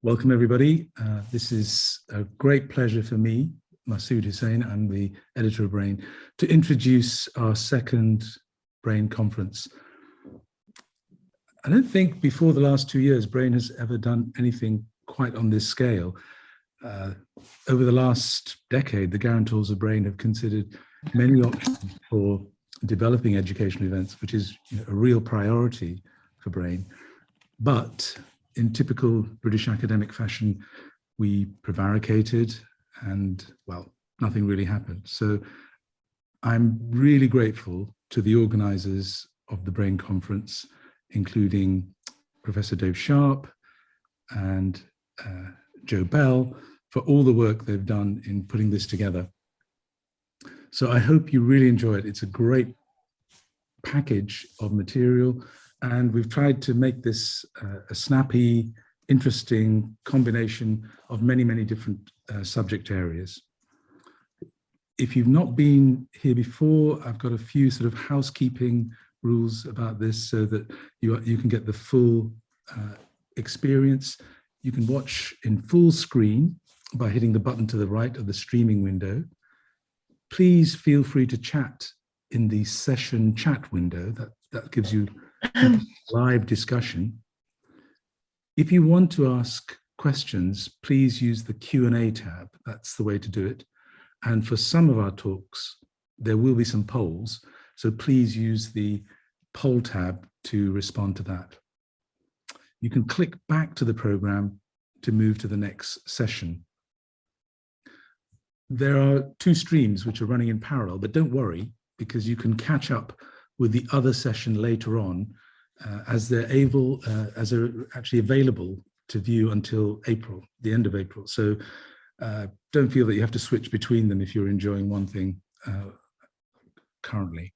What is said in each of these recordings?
Welcome, everybody. This is a great pleasure for me, Masud Husain. I'm the editor of Brain, to introduce our second Brain conference. I don't think before the last 2 years, Brain has ever done anything quite on this scale. Over the last decade, the guarantors of Brain have considered many options for developing educational events, which is a real priority for Brain. But in typical British academic fashion, we prevaricated and, well, nothing really happened. So I'm really grateful to the organizers of the Brain Conference, including Professor Dave Sharp and Joe Bell, for all the work they've done in putting this together. So I hope you really enjoy it. It's a great package of material, and we've tried to make this a snappy, interesting combination of many, many different subject areas. If you've not been here before, I've got a few sort of housekeeping rules about this so that you can get the full experience. You can watch in full screen by hitting the button to the right of the streaming window. Please feel free to chat in the session chat window. That gives you live discussion. If you want to ask questions, please use the Q&A tab. That's the way to do it. And for some of our talks, there will be some polls. So please use the poll tab to respond to that. You can click back to the program to move to the next session. There are 2 streams which are running in parallel, but don't worry, because you can catch up with the other session later on as they're actually available to view until April, the end of April. So don't feel that you have to switch between them if you're enjoying one thing currently.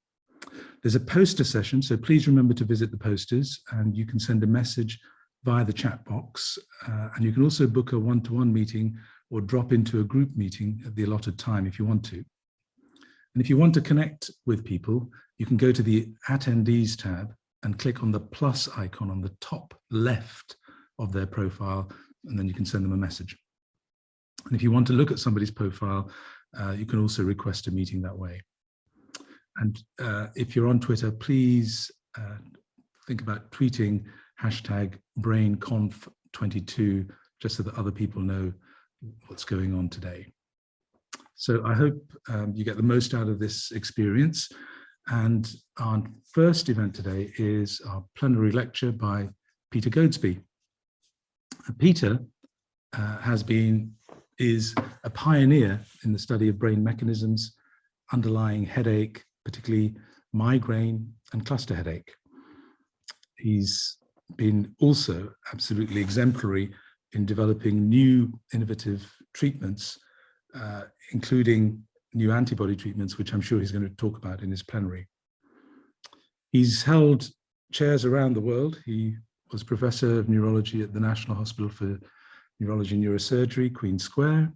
There's a poster session, so please remember to visit the posters, and you can send a message via the chat box. And you can also book a one-to-one meeting or drop into a group meeting at the allotted time if you want to. And if you want to connect with people, you can go to the Attendees tab and click on the plus icon on the top left of their profile, and then you can send them a message. And if you want to look at somebody's profile, you can also request a meeting that way. And if you're on Twitter, please think about tweeting hashtag BrainConf22, just so that other people know what's going on today. So I hope you get the most out of this experience. And our first event today is our plenary lecture by Peter Goadsby. Peter is a pioneer in the study of brain mechanisms underlying headache, particularly migraine and cluster headache. He's been also absolutely exemplary in developing new innovative treatments, including new antibody treatments, which I'm sure he's going to talk about in his plenary. He's held chairs around the world. He was professor of neurology at the National Hospital for Neurology and Neurosurgery, Queen Square.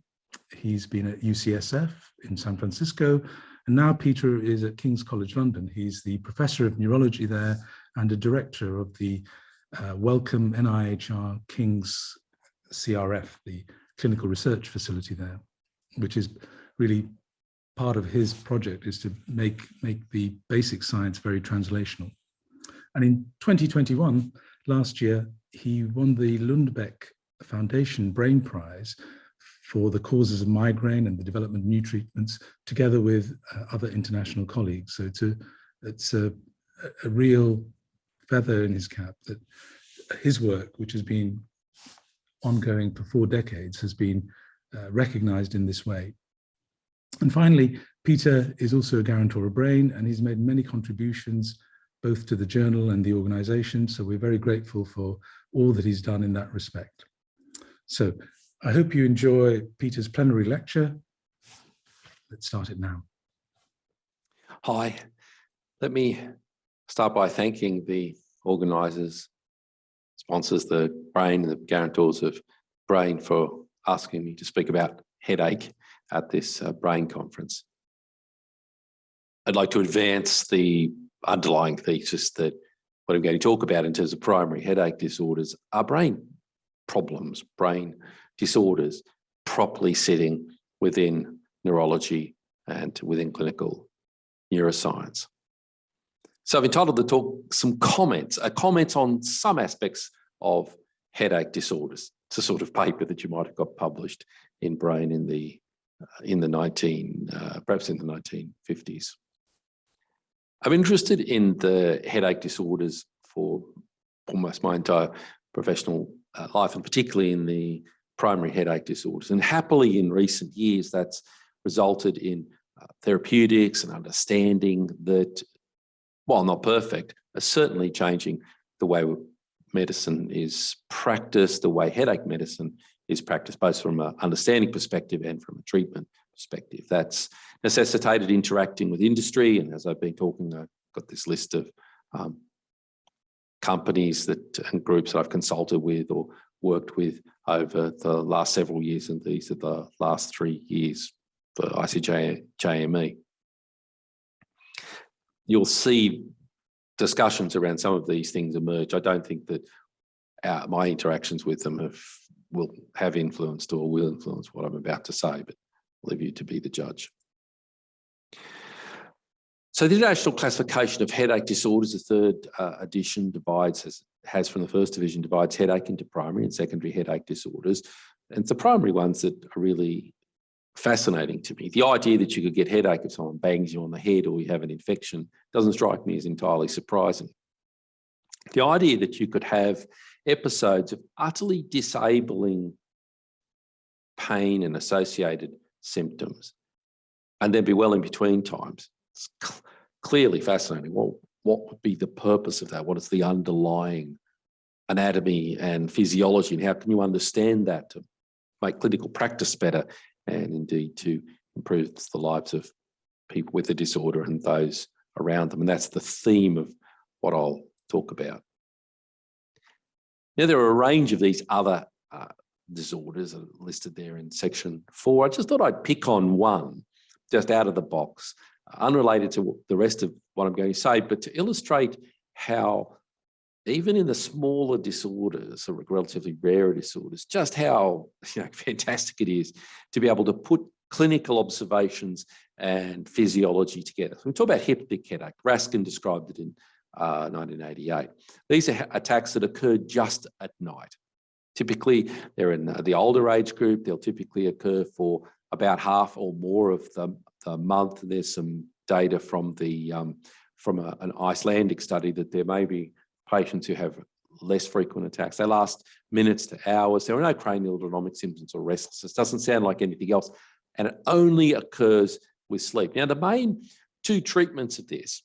He's been at UCSF in San Francisco, and now Peter is at King's College London. He's the professor of neurology there and a director of the Wellcome NIHR King's CRF, the clinical research facility there, which is really part of his project, is to make the basic science very translational. And in 2021, last year, he won the Lundbeck Foundation Brain Prize for the causes of migraine and the development of new treatments, together with other international colleagues. So it's a real feather in his cap that his work, which has been ongoing for 4 decades, has been recognized in this way. And finally, Peter is also a guarantor of Brain, and he's made many contributions both to the journal and the organization. So we're very grateful for all that he's done in that respect. So I hope you enjoy Peter's plenary lecture. Let's start it now. Hi, let me start by thanking the organizers, sponsors, the Brain and the guarantors of Brain, for asking me to speak about headache at this Brain conference. I'd like to advance the underlying thesis that what I'm going to talk about in terms of primary headache disorders are brain problems, brain disorders, properly sitting within neurology and within clinical neuroscience. So I've entitled the talk some comments on some aspects of headache disorders. It's a sort of paper that you might have got published in Brain in the perhaps in the 1950s. I'm interested in the headache disorders for almost my entire professional life, and particularly in the primary headache disorders. And happily, in recent years, that's resulted in therapeutics and understanding that, while not perfect, are certainly changing the way medicine is practiced, the way headache medicine is practiced, both from an understanding perspective and from a treatment perspective. That's necessitated interacting with industry. And as I've been talking, I've got this list of companies and groups that I've consulted with or worked with over the last several years, and these are the last 3 years for ICJME. You'll see discussions around some of these things emerge. I don't think that my interactions with them will have influenced or will influence what I'm about to say, but I'll leave you to be the judge. So the International Classification of Headache Disorders, the third edition, has from the first division, divides headache into primary and secondary headache disorders. And it's the primary ones that are really fascinating to me. The idea that you could get headache if someone bangs you on the head or you have an infection doesn't strike me as entirely surprising. The idea that you could have episodes of utterly disabling pain and associated symptoms and then be well in between times, it's clearly fascinating. Well, what would be the purpose of that? What is the underlying anatomy and physiology, and how can you understand that to make clinical practice better and indeed to improve the lives of people with the disorder and those around them? And that's the theme of what I'll talk about. Now, there are a range of these other disorders that are listed there in section 4. I just thought I'd pick on one just out of the box, unrelated to the rest of what I'm going to say, but to illustrate how even in the smaller disorders, or relatively rarer disorders, just how fantastic it is to be able to put clinical observations and physiology together. So we talk about hypnic headache. Raskin described it in 1988. These are attacks that occur just at night. Typically, they're in the older age group. They'll typically occur for about half or more of the month. There's some data from an Icelandic study that there may be patients who have less frequent attacks. They last minutes to hours. There are no cranial autonomic symptoms or restlessness. It doesn't sound like anything else. And it only occurs with sleep. Now, the main two treatments of this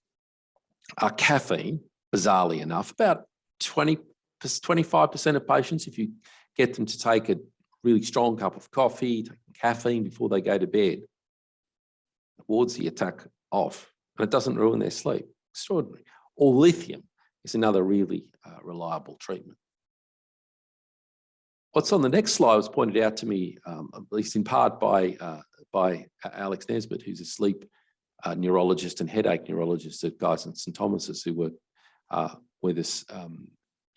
are caffeine, bizarrely enough. About 25% of patients, if you get them to take a really strong cup of coffee, take caffeine before they go to bed, it wards the attack off, and it doesn't ruin their sleep. Extraordinary. Or lithium is another really reliable treatment. What's on the next slide was pointed out to me, at least in part by Alex Nesbitt, who's a sleep neurologist and headache neurologist at Guy's and St Thomas's, who work with us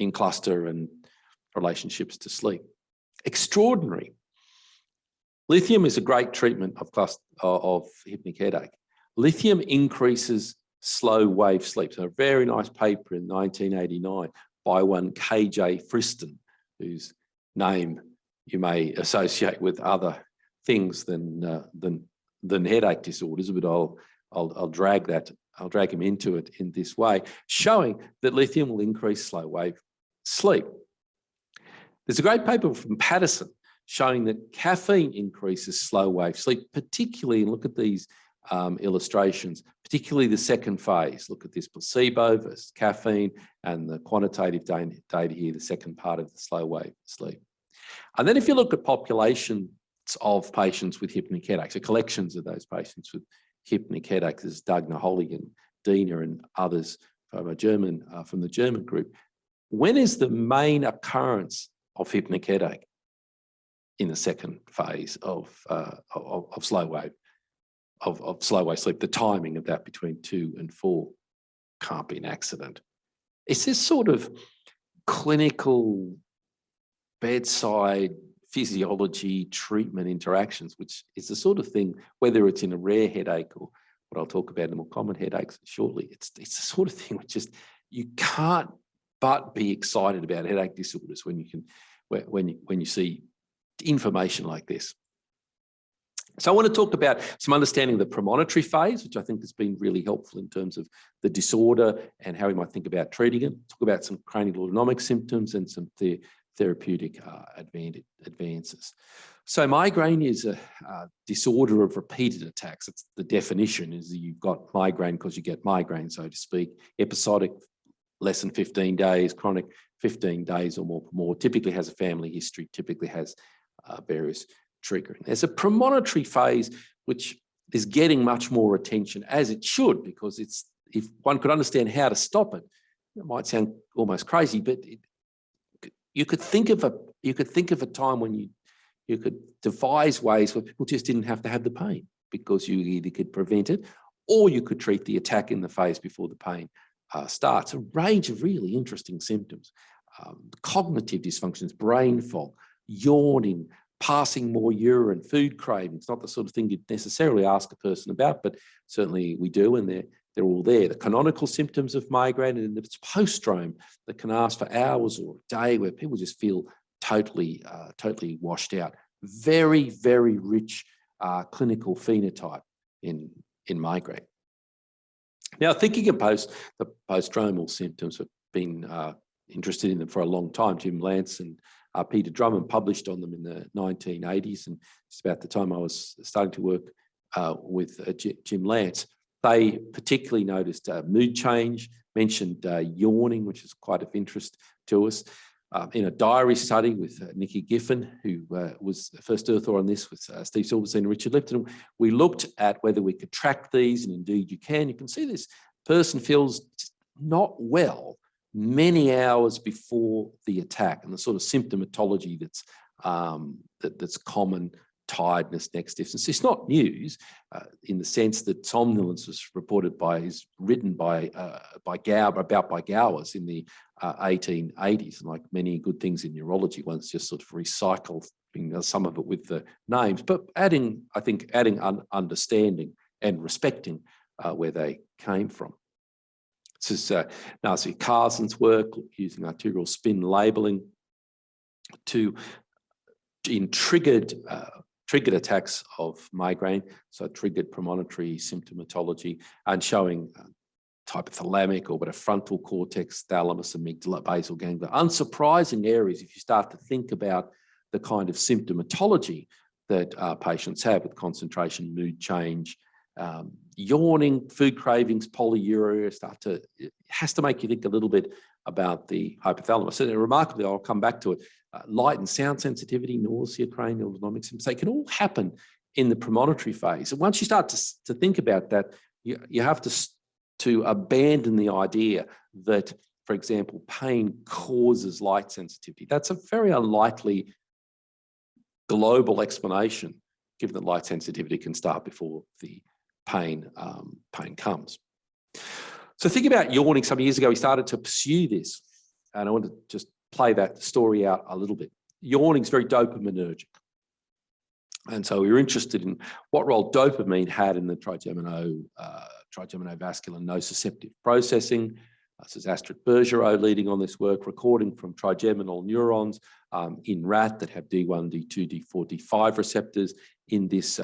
in cluster and relationships to sleep. Extraordinary. Lithium is a great treatment of hypnic headache. Lithium increases slow wave sleep. So a very nice paper in 1989 by one KJ Friston, whose name you may associate with other things than headache disorders, but I'll drag him into it in this way, showing that lithium will increase slow wave sleep. There's a great paper from Patterson showing that caffeine increases slow wave sleep, particularly, and look at these illustrations, particularly the second phase. Look at this placebo versus caffeine and the quantitative data here, the second part of the slow wave sleep. And then if you look at populations of patients with hypnic headaches, so collections of those patients with hypnic headaches, as Doug Naholly and Dina and others from the German group, when is the main occurrence of hypnic headache? In the second phase of slow wave sleep. The timing of that between 2 and 4 can't be an accident. It's this sort of clinical bedside physiology treatment interactions, which is the sort of thing, whether it's in a rare headache or what I'll talk about in the more common headaches shortly, it's the sort of thing which just, you can't but be excited about headache disorders when you see information like this. So I want to talk about some understanding of the premonitory phase, which I think has been really helpful in terms of the disorder and how we might think about treating it. Talk about some cranial autonomic symptoms and some therapeutic advances. So migraine is a disorder of repeated attacks. It's the definition is that you've got migraine because you get migraine, so to speak. Episodic, less than 15 days, chronic, 15 days or more. Typically has a family history, typically has various triggering. There's a premonitory phase, which is getting much more attention, as it should, because it's, if one could understand how to stop it, it might sound almost crazy, but you could think of a time when you could devise ways where people just didn't have to have the pain, because you either could prevent it or you could treat the attack in the phase before the pain starts. A range of really interesting symptoms, cognitive dysfunctions, brain fog, yawning, passing more urine, food cravings, not the sort of thing you'd necessarily ask a person about, but certainly we do, and they're all there. The canonical symptoms of migraine, and it's post-drome that can last for hours or a day, where people just feel totally washed out. Very, very rich clinical phenotype in migraine. Now, thinking of the post-stromal symptoms, have been interested in them for a long time. Jim Lance and Peter Drummond published on them in the 1980s, and it's about the time I was starting to work with Jim Lance. They particularly noticed mood change, mentioned yawning, which is quite of interest to us. In a diary study with Nikki Giffen, who was the first author on this, with Steve Silverstein and Richard Lipton, we looked at whether we could track these, and indeed you can. You can see this person feels not well many hours before the attack, and the sort of symptomatology that's common: tiredness, neck stiffness. It's not news in the sense that somnolence was written by Gowers in the 1880s, and like many good things in neurology, one's just sort of recycled some of it with the names, but adding understanding and respecting where they came from. This is Nancy Carson's work using arterial spin labeling in triggered attacks of migraine, so triggered premonitory symptomatology, and showing hypothalamic or frontal cortex, thalamus, amygdala, basal ganglia. Unsurprising areas if you start to think about the kind of symptomatology that patients have, with concentration, mood change, yawning, food cravings, polyuria. It has to make you think a little bit about the hypothalamus. And remarkably, I'll come back to it, light and sound sensitivity, nausea, cranial autonomic symptoms, they can all happen in the premonitory phase. And once you start to think about that, you have to abandon the idea that, for example, pain causes light sensitivity. That's a very unlikely global explanation, given that light sensitivity can start before the pain comes. So think about yawning. Some years ago, we started to pursue this, and I want to just play that story out a little bit. Yawning is very dopaminergic. And so we were interested in what role dopamine had in the trigeminal vascular nociceptive processing. This is Astrid Bergerot leading on this work, recording from trigeminal neurons in rat that have D1, D2, D4, D5 receptors in this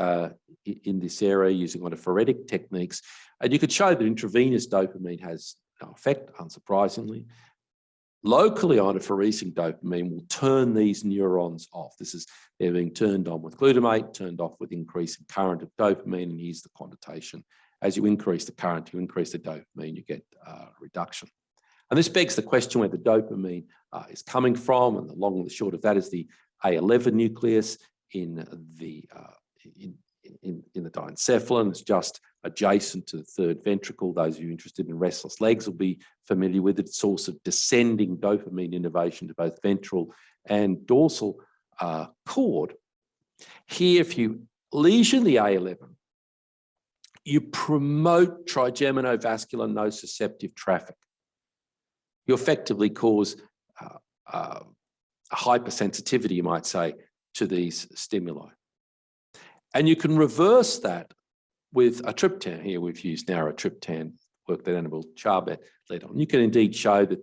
area, using autophoretic techniques. And you could show that intravenous dopamine has no effect, unsurprisingly. Locally autophoresing dopamine will turn these neurons off. They're being turned on with glutamate, turned off with increasing current of dopamine, and here's the quantitation. As you increase the current, you increase the dopamine, you get reduction. And this begs the question where the dopamine is coming from, and the long and the short of that is the A11 nucleus in the diencephalon. It's just adjacent to the third ventricle. Those of you interested in restless legs will be familiar with it. It's source of descending dopamine innervation to both ventral and dorsal cord. Here, if you lesion the A11, you promote trigeminal-vascular nociceptive traffic. You effectively cause hypersensitivity, you might say, to these stimuli. And you can reverse that with a triptan. Here we've used now a triptan work that Annabel Charbet led on. You can indeed show that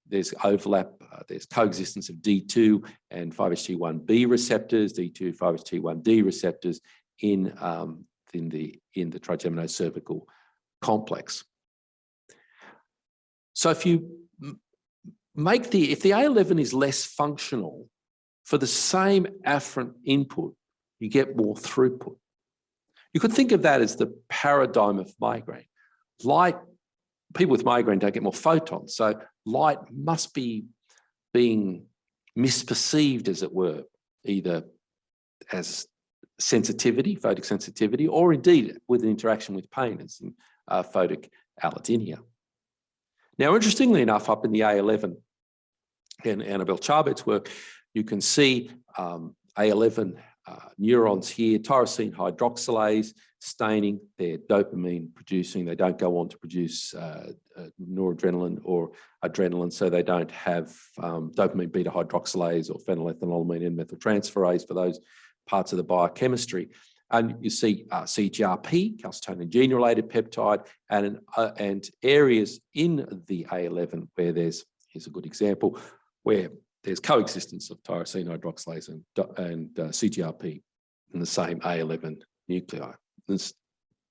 there's overlap, there's coexistence of D2 and 5-HT1B receptors, D2, 5-HT1D receptors in the trigeminocervical complex. So if the A11 is less functional, for the same afferent input, you get more throughput. You could think of that as the paradigm of migraine. Light, people with migraine don't get more photons, so light must be being misperceived, as it were, either as sensitivity, photic sensitivity, or indeed with an interaction with pain, as in photic allodynia. Now, interestingly enough, up in the A11, in Annabel Charbet's work, you can see A11 neurons here, tyrosine hydroxylase staining, they're dopamine producing, they don't go on to produce noradrenaline or adrenaline, so they don't have dopamine beta hydroxylase or phenylethanolamine N-methyltransferase for those parts of the biochemistry. And you see CGRP, calcitonin gene-related peptide, and areas in the A11 where here's a good example, where there's coexistence of tyrosine hydroxylase and CGRP in the same A11 nuclei. This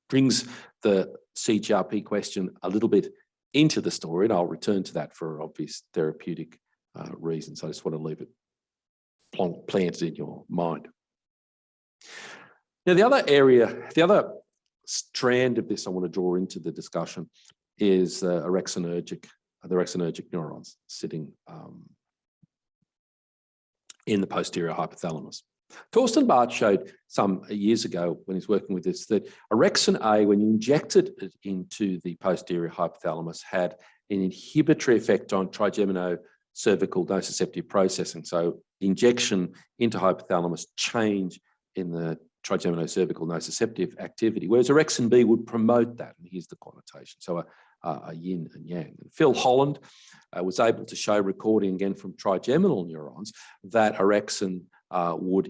brings the CGRP question a little bit into the story, and I'll return to that for obvious therapeutic reasons. I just want to leave it planted in your mind. Now, the other strand of this I want to draw into the discussion is the erexinergic neurons sitting in the posterior hypothalamus. Torsten Barth showed some years ago when he's working with this that orexin A, when you injected it into the posterior hypothalamus, had an inhibitory effect on trigeminocervical nociceptive processing. So injection into hypothalamus change in the trigeminocervical nociceptive activity, whereas orexin B would promote that. And here's the connotation. So a yin and yang. And Phil Holland was able to show, recording again from trigeminal neurons, that orexin would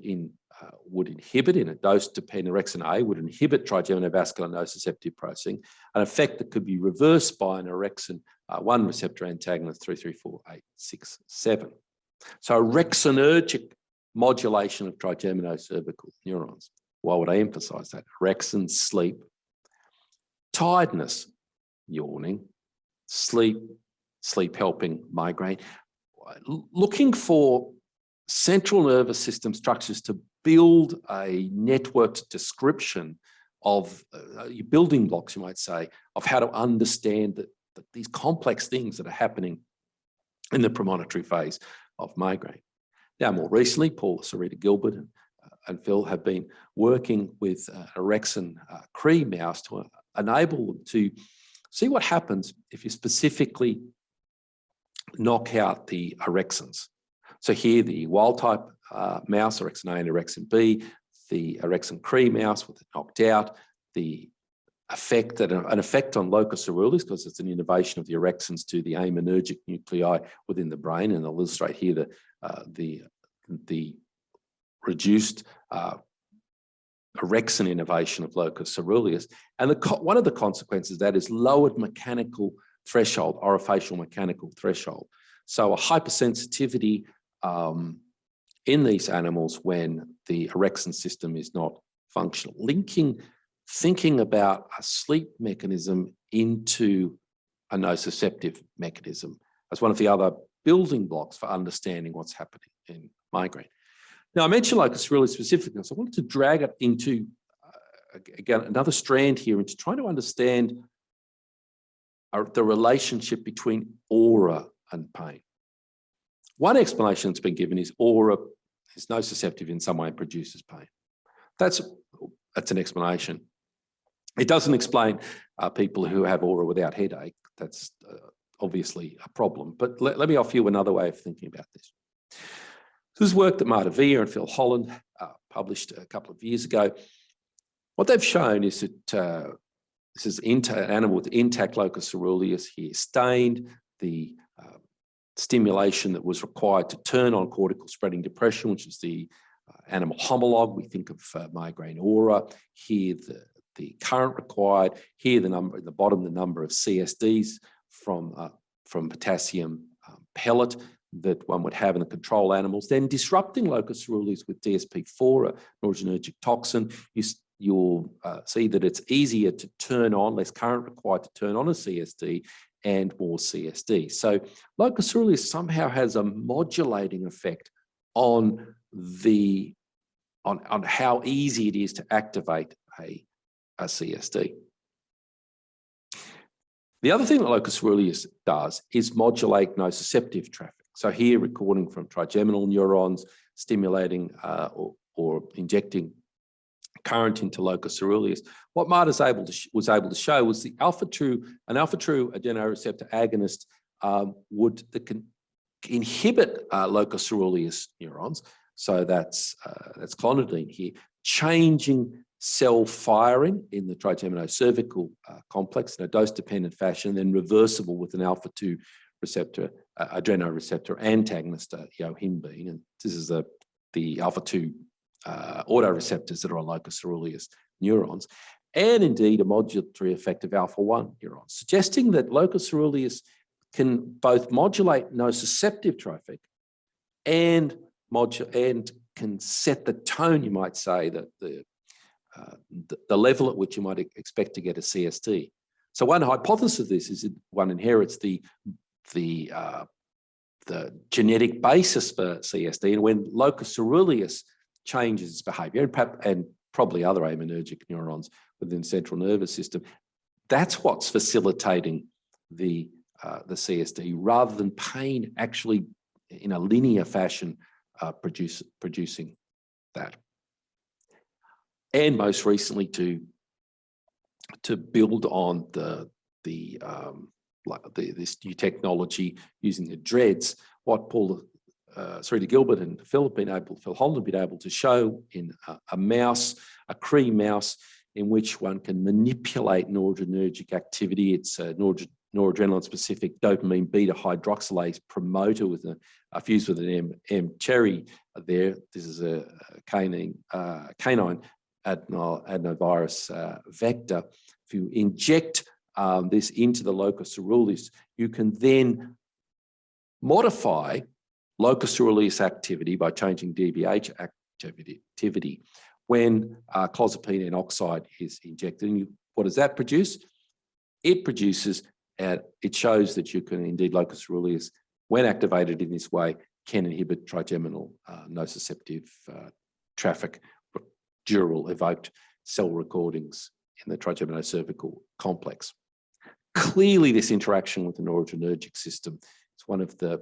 inhibit, in a dose-dependent, orexin A would inhibit trigeminovascular nociceptive processing, an effect that could be reversed by an orexin 1 receptor antagonist 334-867. So orexinergic modulation of trigeminocervical neurons. Why would I emphasize that? Orexin, sleep, tiredness, yawning, sleep helping migraine, looking for central nervous system structures to build a networked description of building blocks, you might say, of how to understand that these complex things that are happening in the premonitory phase of migraine. Now, more recently, Paul Sarita-Gilbert and Phil have been working with orexin Cree mouse to enable them to see what happens if you specifically knock out the orexins. So here, the wild-type mouse, orexin A and orexin B, the orexin Cree mouse with it knocked out, the effect that an effect on locus coeruleus, because it's an innervation of the orexins to the aminergic nuclei within the brain, and I'll illustrate here the reduced orexin innervation of locus coeruleus. And one of the consequences of that is lowered mechanical threshold, orofacial mechanical threshold. So a hypersensitivity in these animals when the orexin system is not functional. Thinking about a sleep mechanism into a nociceptive mechanism as one of the other building blocks for understanding what's happening in migraine. Now, I mentioned locus coeruleus specifically, so I wanted to drag it into, again, another strand here into trying to understand the relationship between aura and pain. One explanation that's been given is aura is nociceptive in some way and produces pain. That's an explanation. It doesn't explain people who have aura without headache. That's obviously a problem. But let me offer you another way of thinking about this. This is work that Marta Villa and Phil Holland published a couple of years ago. What they've shown is that this is an animal with intact locus coeruleus here, stained. The stimulation that was required to turn on cortical spreading depression, which is the animal homologue. We think of migraine aura. Here, the current required. Here, the number at the bottom, the number of CSDs from potassium pellet that one would have in the control animals. Then disrupting locus coeruleus with DSP-4, a noradrenergic toxin, you'll see that it's easier to turn on, less current required to turn on a CSD, and more CSD. So locus coeruleus somehow has a modulating effect on how easy it is to activate a CSD. The other thing that locus coeruleus does is modulate nociceptive traffic. So here, recording from trigeminal neurons, stimulating or injecting current into locus coeruleus. What Marta was able to show was an alpha-2 adrenoreceptor agonist that can inhibit locus coeruleus neurons. So that's clonidine here, changing cell firing in the trigeminocervical complex in a dose-dependent fashion, then reversible with an alpha-2 receptor, adrenoreceptor antagonist, yohimbine. And this is the alpha-2 autoreceptors that are on locus coeruleus neurons, and indeed a modulatory effect of alpha-1 neurons, suggesting that locus coeruleus can both modulate nociceptive traffic and can set the tone, you might say, that the level at which you might expect to get a CSD. So one hypothesis of this is that one inherits the genetic basis for CSD, and when locus coeruleus changes its behaviour, and probably other aminergic neurons within the central nervous system, that's what's facilitating the CSD, rather than pain actually in a linear fashion producing that. And most recently, to build on this new technology using the dreads, what Paul Sarita Gilbert and Phil Holland have been able to show in a mouse, a Cree mouse, in which one can manipulate noradrenergic activity. It's a noradrenaline-specific dopamine beta hydroxylase promoter with fused with an M cherry there. This is a canine adenovirus vector. If you inject this into the locus coeruleus, you can then modify locus coeruleus activity by changing DBH activity when clozapine oxide is injected. And what does that produce? It produces, it shows that you can indeed, locus coeruleus, when activated in this way, can inhibit trigeminal nociceptive traffic, dural evoked cell recordings in the trigeminocervical complex. Clearly, this interaction with the noradrenergic system is one of the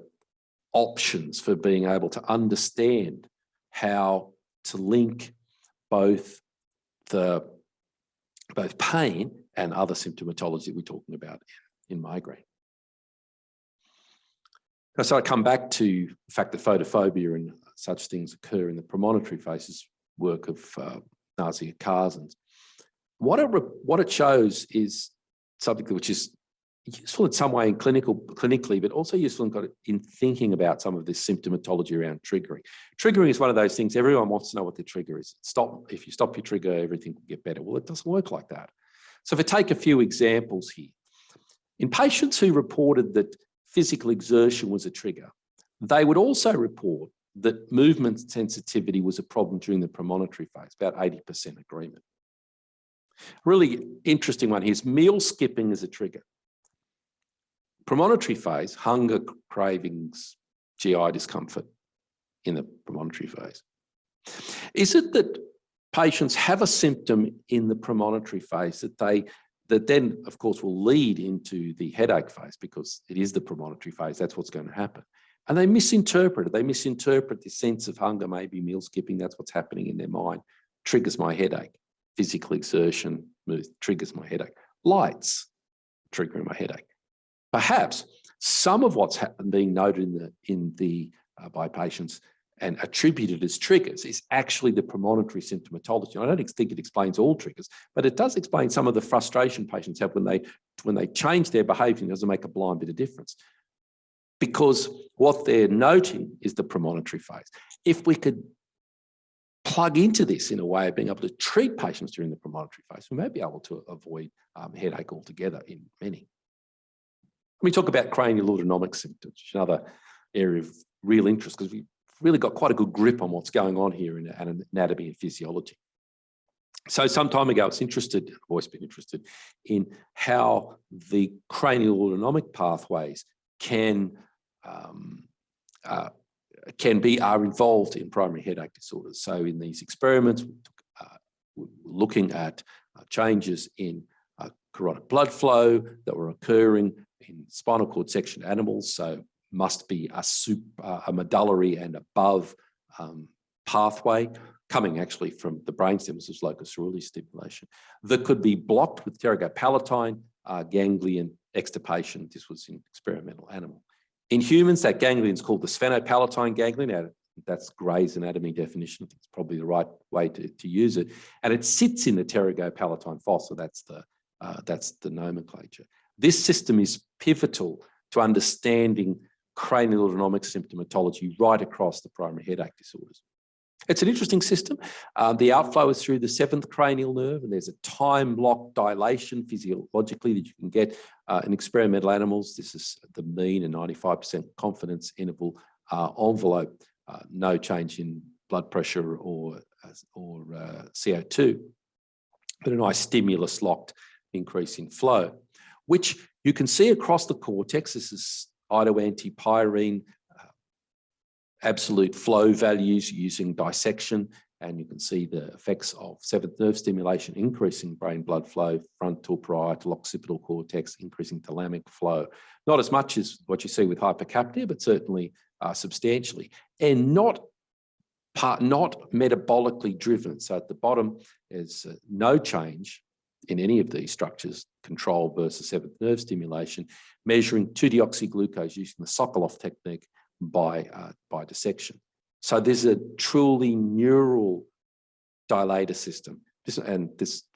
options for being able to understand how to link both pain and other symptomatology that we're talking about in migraine. So I come back to the fact that photophobia and such things occur in the premonitory phases, work of Nazia Karzens. What it shows is something which is useful in some way in clinically, but also useful in thinking about some of this symptomatology around triggering. Triggering is one of those things everyone wants to know what the trigger is. If you stop your trigger, everything will get better. Well, it doesn't work like that. So if I take a few examples here, in patients who reported that physical exertion was a trigger, they would also report that movement sensitivity was a problem during the premonitory phase, about 80% agreement. Really interesting one here is meal skipping as a trigger. Premonitory phase, hunger, cravings, GI discomfort in the premonitory phase. Is it that patients have a symptom in the premonitory phase that then, of course, will lead into the headache phase, because it is the premonitory phase, that's what's going to happen. And they misinterpret it. They misinterpret the sense of hunger, maybe meal skipping, that's what's happening in their mind, triggers my headache. Physical exertion triggers my headache. Lights triggering my headache. Perhaps some of what's being noted by patients and attributed as triggers is actually the premonitory symptomatology. I don't think it explains all triggers, but it does explain some of the frustration patients have when they change their behaviour. It doesn't make a blind bit of difference. Because what they're noting is the premonitory phase. If we could plug into this in a way of being able to treat patients during the premonitory phase, we may be able to avoid headache altogether in many. Let me talk about cranial autonomic symptoms, which is another area of real interest because we've really got quite a good grip on what's going on here in anatomy and physiology. So some time ago, I've always been interested in how the cranial autonomic pathways are involved in primary headache disorders. So in these experiments, we're looking at changes in carotid blood flow that were occurring in spinal cord section animals. So must be a medullary and above pathway coming actually from the brainstem. This is locus coeruleus stimulation that could be blocked with pterygopalatine ganglion extirpation. This was in experimental animal. In humans, that ganglion is called the sphenopalatine ganglion. Now, that's Gray's anatomy definition. I think it's probably the right way to use it. And it sits in the pterygopalatine fossa. That's the nomenclature. This system is pivotal to understanding cranial autonomic symptomatology right across the primary headache disorders. It's an interesting system. The outflow is through the 7th cranial nerve, and there's a time-locked dilation physiologically that you can get in experimental animals. This is the mean and 95% confidence interval envelope, no change in blood pressure or CO2, but a nice stimulus-locked increase in flow, which you can see across the cortex. This is iodo-antipyrine, absolute flow values using dissection, and you can see the effects of 7th nerve stimulation, increasing brain blood flow, frontal, parietal, occipital cortex, increasing thalamic flow. Not as much as what you see with hypercapnia, but certainly substantially, and not metabolically driven. So at the bottom is no change in any of these structures, control versus 7th nerve stimulation, measuring 2-deoxyglucose using the Sokolov technique by dissection. So there's a truly neural dilator system. This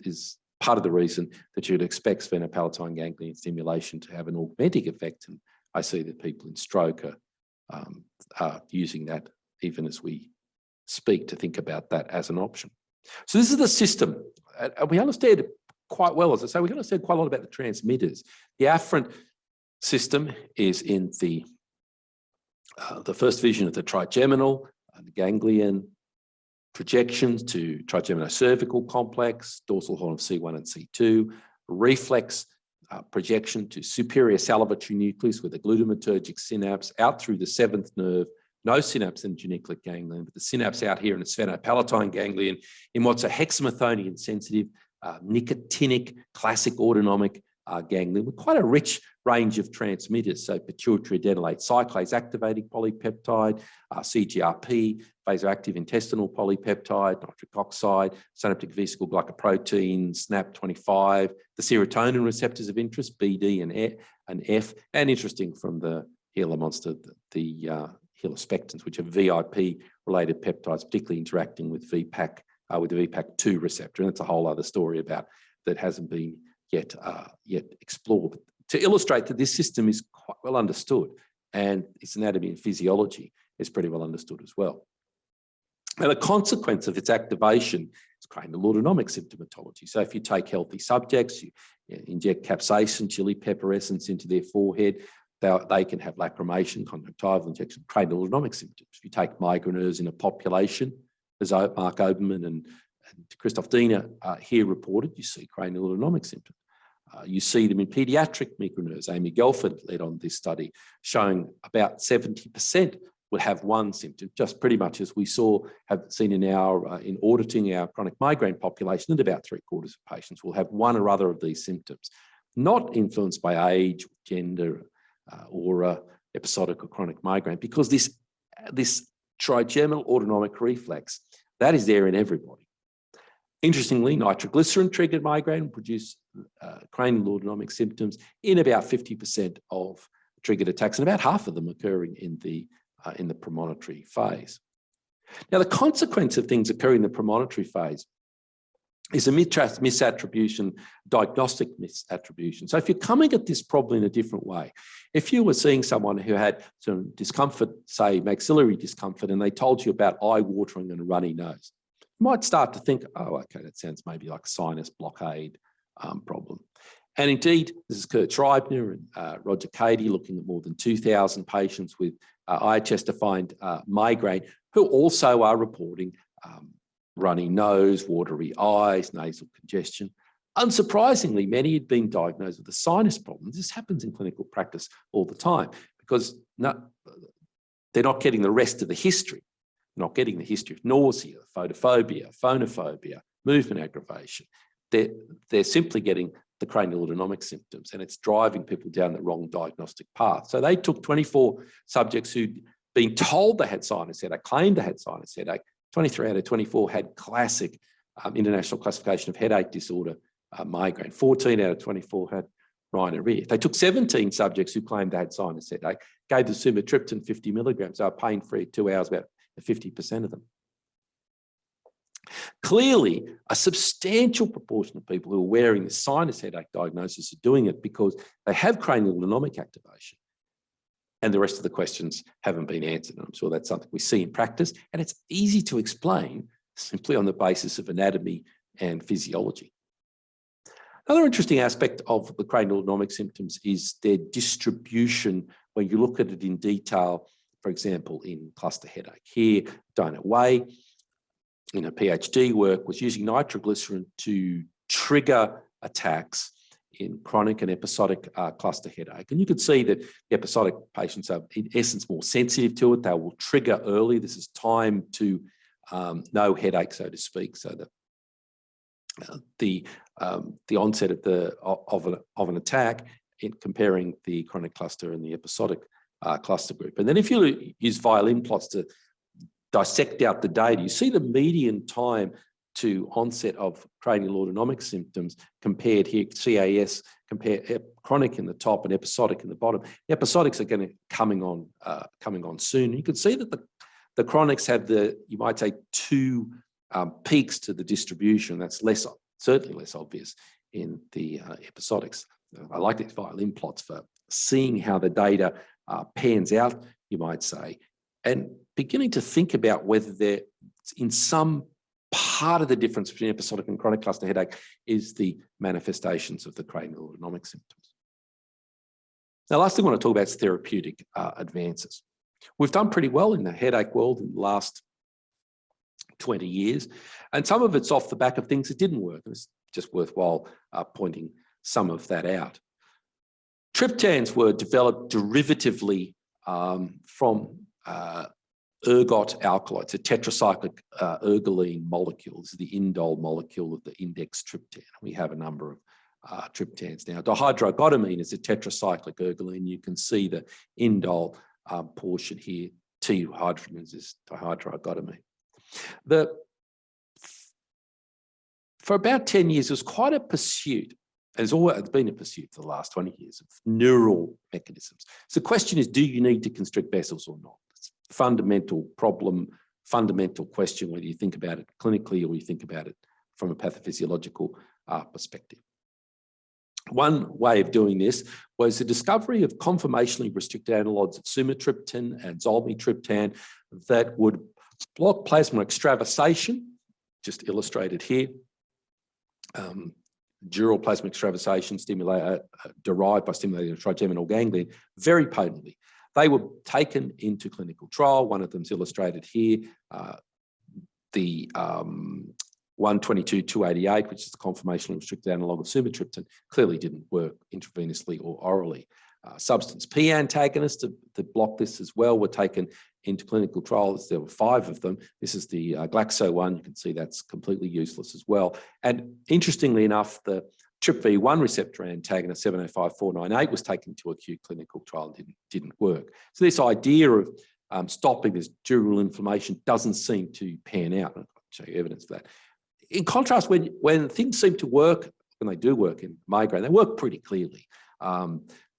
is part of the reason that you'd expect sphenopalatine ganglion stimulation to have an augmenting effect. And I see that people in stroke are using that even as we speak, to think about that as an option. So this is the system. We understand it quite well. As I say, we understand quite a lot about the transmitters. The afferent system is in the first vision of the trigeminal, the ganglion projections to trigeminocervical complex, dorsal horn of C1 and C2, reflex projection to superior salivatory nucleus with a glutamatergic synapse out through the 7th nerve, no synapse in geniculate ganglion, but the synapse out here in the sphenopalatine ganglion in what's a hexamethonian sensitive, nicotinic, classic autonomic ganglion with quite a rich range of transmitters. So pituitary adenylate cyclase activating polypeptide, CGRP, vasoactive intestinal polypeptide, nitric oxide, synaptic vesicle glycoprotein, SNAP25, the serotonin receptors of interest, BD and F, and interesting from the Gila monster, the helispectins, which are VIP-related peptides, particularly interacting with VPAC, with the VPAC2 receptor. And that's a whole other story about that hasn't been yet explored. But to illustrate that this system is quite well understood, and its anatomy and physiology is pretty well understood as well. Now, the consequence of its activation is cranial autonomic symptomatology. So if you take healthy subjects, you inject capsaicin, chili pepper essence into their forehead, they can have lacrimation, conjunctival injection, cranial autonomic symptoms. If you take migraineurs in a population, as Mark Oberman and Christoph Diener here reported, you see cranial autonomic symptoms. You see them in paediatric migraineurs. Amy Gelfand led on this study, showing about 70% will have one symptom, just pretty much as we have seen in auditing our chronic migraine population, that about 3/4 of patients will have one or other of these symptoms, not influenced by age, gender, or episodic or chronic migraine, because this trigeminal autonomic reflex, that is there in everybody. Interestingly, nitroglycerin triggered migraine will produce cranial autonomic symptoms in about 50% of triggered attacks, and about half of them occurring in the premonitory phase. Now, the consequence of things occurring in the premonitory phase is a misattribution, diagnostic misattribution. So if you're coming at this problem in a different way, if you were seeing someone who had some discomfort, say maxillary discomfort, and they told you about eye watering and a runny nose, you might start to think, oh, okay, that sounds maybe like a sinus blockade problem. And indeed, this is Kurt Schreibner and Roger Cady looking at more than 2,000 patients with IHS-defined migraine who also are reporting runny nose, watery eyes, nasal congestion. Unsurprisingly, many had been diagnosed with a sinus problem. This happens in clinical practice all the time because they're not getting the rest of the history. They're not getting the history of nausea, photophobia, phonophobia, movement aggravation. They're simply getting the cranial autonomic symptoms, and it's driving people down the wrong diagnostic path. So they took 24 subjects who'd been told they had sinus headache, claimed they had sinus headache. 23 out of 24 had classic international classification of headache disorder, migraine. 14 out of 24 had rhinorrhea. They took 17 subjects who claimed they had sinus headache, gave the sumatriptan 50 milligrams. They were pain-free 2 hours, about 50% of them. Clearly, a substantial proportion of people who are wearing the sinus headache diagnosis are doing it because they have cranial autonomic activation. And the rest of the questions haven't been answered. And I'm sure that's something we see in practice. And it's easy to explain simply on the basis of anatomy and physiology. Another interesting aspect of the cranial autonomic symptoms is their distribution when you look at it in detail, for example, in cluster headache. Here, Dana Way, in her PhD work, was using nitroglycerin to trigger attacks in chronic and episodic cluster headache. And you can see that the episodic patients are, in essence, more sensitive to it. They will trigger early. This is time to no headache, so to speak, so that the onset of an attack in comparing the chronic cluster and the episodic cluster group. And then if you use violin plots to dissect out the data, you see the median time to onset of cranial autonomic symptoms compared here, CAS, compare chronic in the top and episodic in the bottom. The episodics are going to coming on soon. You can see that the chronics have you might say, two peaks to the distribution. That's certainly less obvious in the episodics. I like these violin plots for seeing how the data pans out, you might say, and beginning to think about whether there, in some part of the difference between episodic and chronic cluster headache is the manifestations of the cranial autonomic symptoms. Now, last thing I want to talk about is therapeutic advances. We've done pretty well in the headache world in the last 20 years, and some of it's off the back of things that didn't work. And it's just worthwhile pointing some of that out. Triptans were developed derivatively from ergot alkaloids, a tetracyclic ergoline molecule. This is the indole molecule of the index triptan. We have a number of triptans now. Dihydroergotamine is a tetracyclic ergoline. You can see the indole portion here. T hydrogen is dihydroergotamine. For about 10 years, there was quite a pursuit. There's been a pursuit for the last 20 years of neural mechanisms. So the question is, do you need to constrict vessels or not? It's a fundamental problem, fundamental question, whether you think about it clinically or you think about it from a pathophysiological perspective. One way of doing this was the discovery of conformationally restricted analogues of sumatriptan and zolmitriptan that would block plasma extravasation, just illustrated here. Dural plasma extravasation derived by stimulating the trigeminal ganglion very potently. They were taken into clinical trial. One of them is illustrated here. The 122-288, which is the conformationally restricted analogue of sumatriptan, clearly didn't work intravenously or orally. Substance P antagonists that block this as well were taken into clinical trials. There were 5 of them. This is the Glaxo one. You can see that's completely useless as well. And interestingly enough, the TRPV1 receptor antagonist 705498 was taken to acute clinical trial and didn't work. So this idea of stopping this dural inflammation doesn't seem to pan out. I'll show you evidence for that. In contrast, when things seem to work, when they do work in migraine, they work pretty clearly.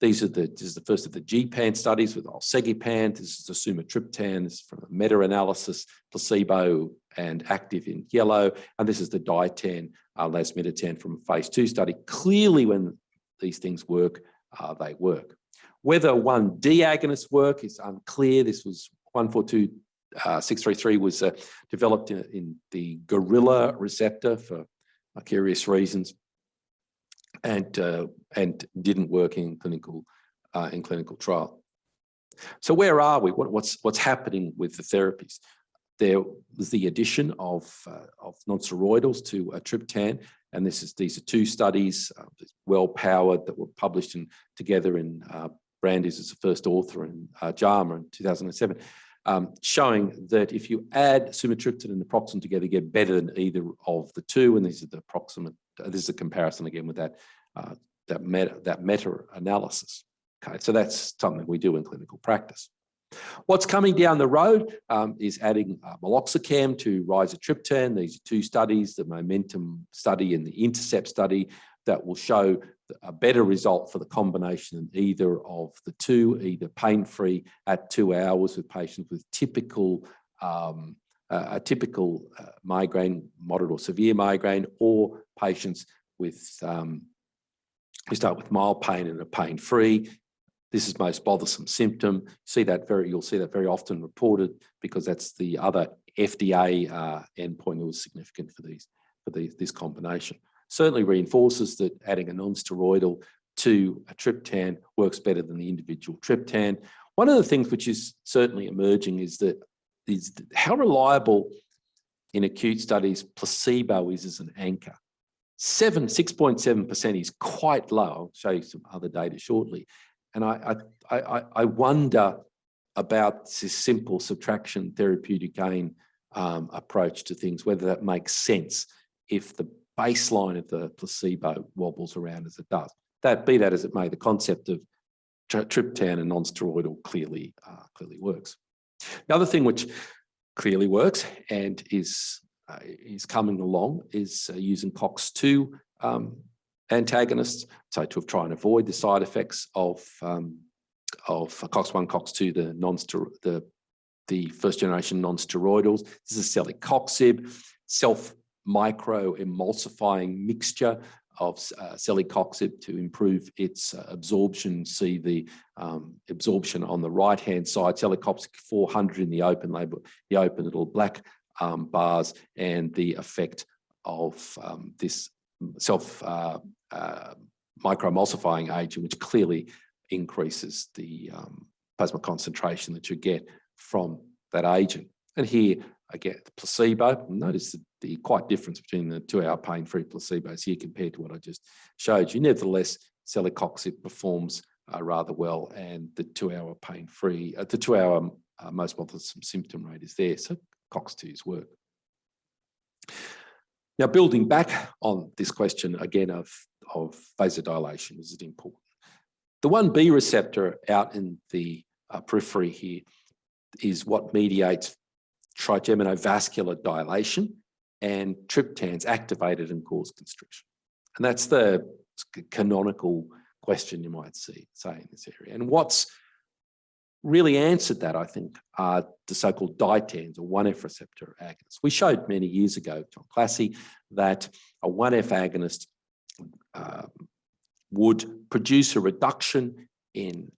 This is the first of the Gpan studies with Alcegipan. This is the sumatriptan. This is from a meta-analysis, placebo and active in yellow. And this is the ditan lasmiditan from a phase 2 study. Clearly, when these things work, they work. Whether 1D agonists work is unclear. This was 142633 was developed in the gorilla receptor for curious reasons, and didn't work in clinical trial. So where are we? What's happening with the therapies? There was the addition of non-steroidals to triptan, and these are 2 studies, well powered, that were published together in Preventives as the first author, in JAMA in 2007, showing that if you add sumatriptan and naproxen together, you get better than either of the 2. And these are the approximate. This is a comparison again with that meta-analysis. Okay, so that's something we do in clinical practice. What's coming down the road is adding meloxicam to rizatriptan. These are 2 studies, the Momentum study and the Intercept study, that will show a better result for the combination than either of the 2, either pain-free at 2 hours with patients with typical migraine, moderate or severe migraine, or patients with who start with mild pain and are pain-free. This is most bothersome symptom. You'll see that very often reported, because that's the other FDA endpoint that was significant for this combination. Certainly reinforces that adding a non-steroidal to a triptan works better than the individual triptan. One of the things which is certainly emerging is how reliable in acute studies placebo is as an anchor. 6.7% is quite low. I'll show you some other data shortly. And I wonder about this simple subtraction therapeutic gain approach to things, whether that makes sense if the baseline of the placebo wobbles around as it does. Be that as it may, the concept of triptan and non-steroidal clearly works. The other thing which clearly works and is coming along is using COX-II antagonists, so to try and avoid the side effects of COX-1, COX-2, the first generation non-steroidals. This is celecoxib, self-micro-emulsifying mixture of celecoxib to improve its absorption. See the absorption on the right-hand side, celecoxib 400 in the open label, the open little black bars, and the effect of this microemulsifying agent, which clearly increases the plasma concentration that you get from that agent. And here, again, the placebo, notice the quite difference between the 2-hour pain-free placebos here compared to what I just showed you. Nevertheless, celecoxib performs rather well, and the 2-hour pain-free, the 2-hour most bothersome symptom rate is there. So COX-2's work. Now, building back on this question again of vasodilation, is it important? The 1B receptor out in the periphery here is what mediates trigeminal dilation, and triptans activate it and cause constriction. And that's the canonical question you might say in this area. And what's really answered that, I think, are the so-called ditens, or 1F receptor agonists. We showed many years ago, John Classy, that a 1F agonist would produce a reduction in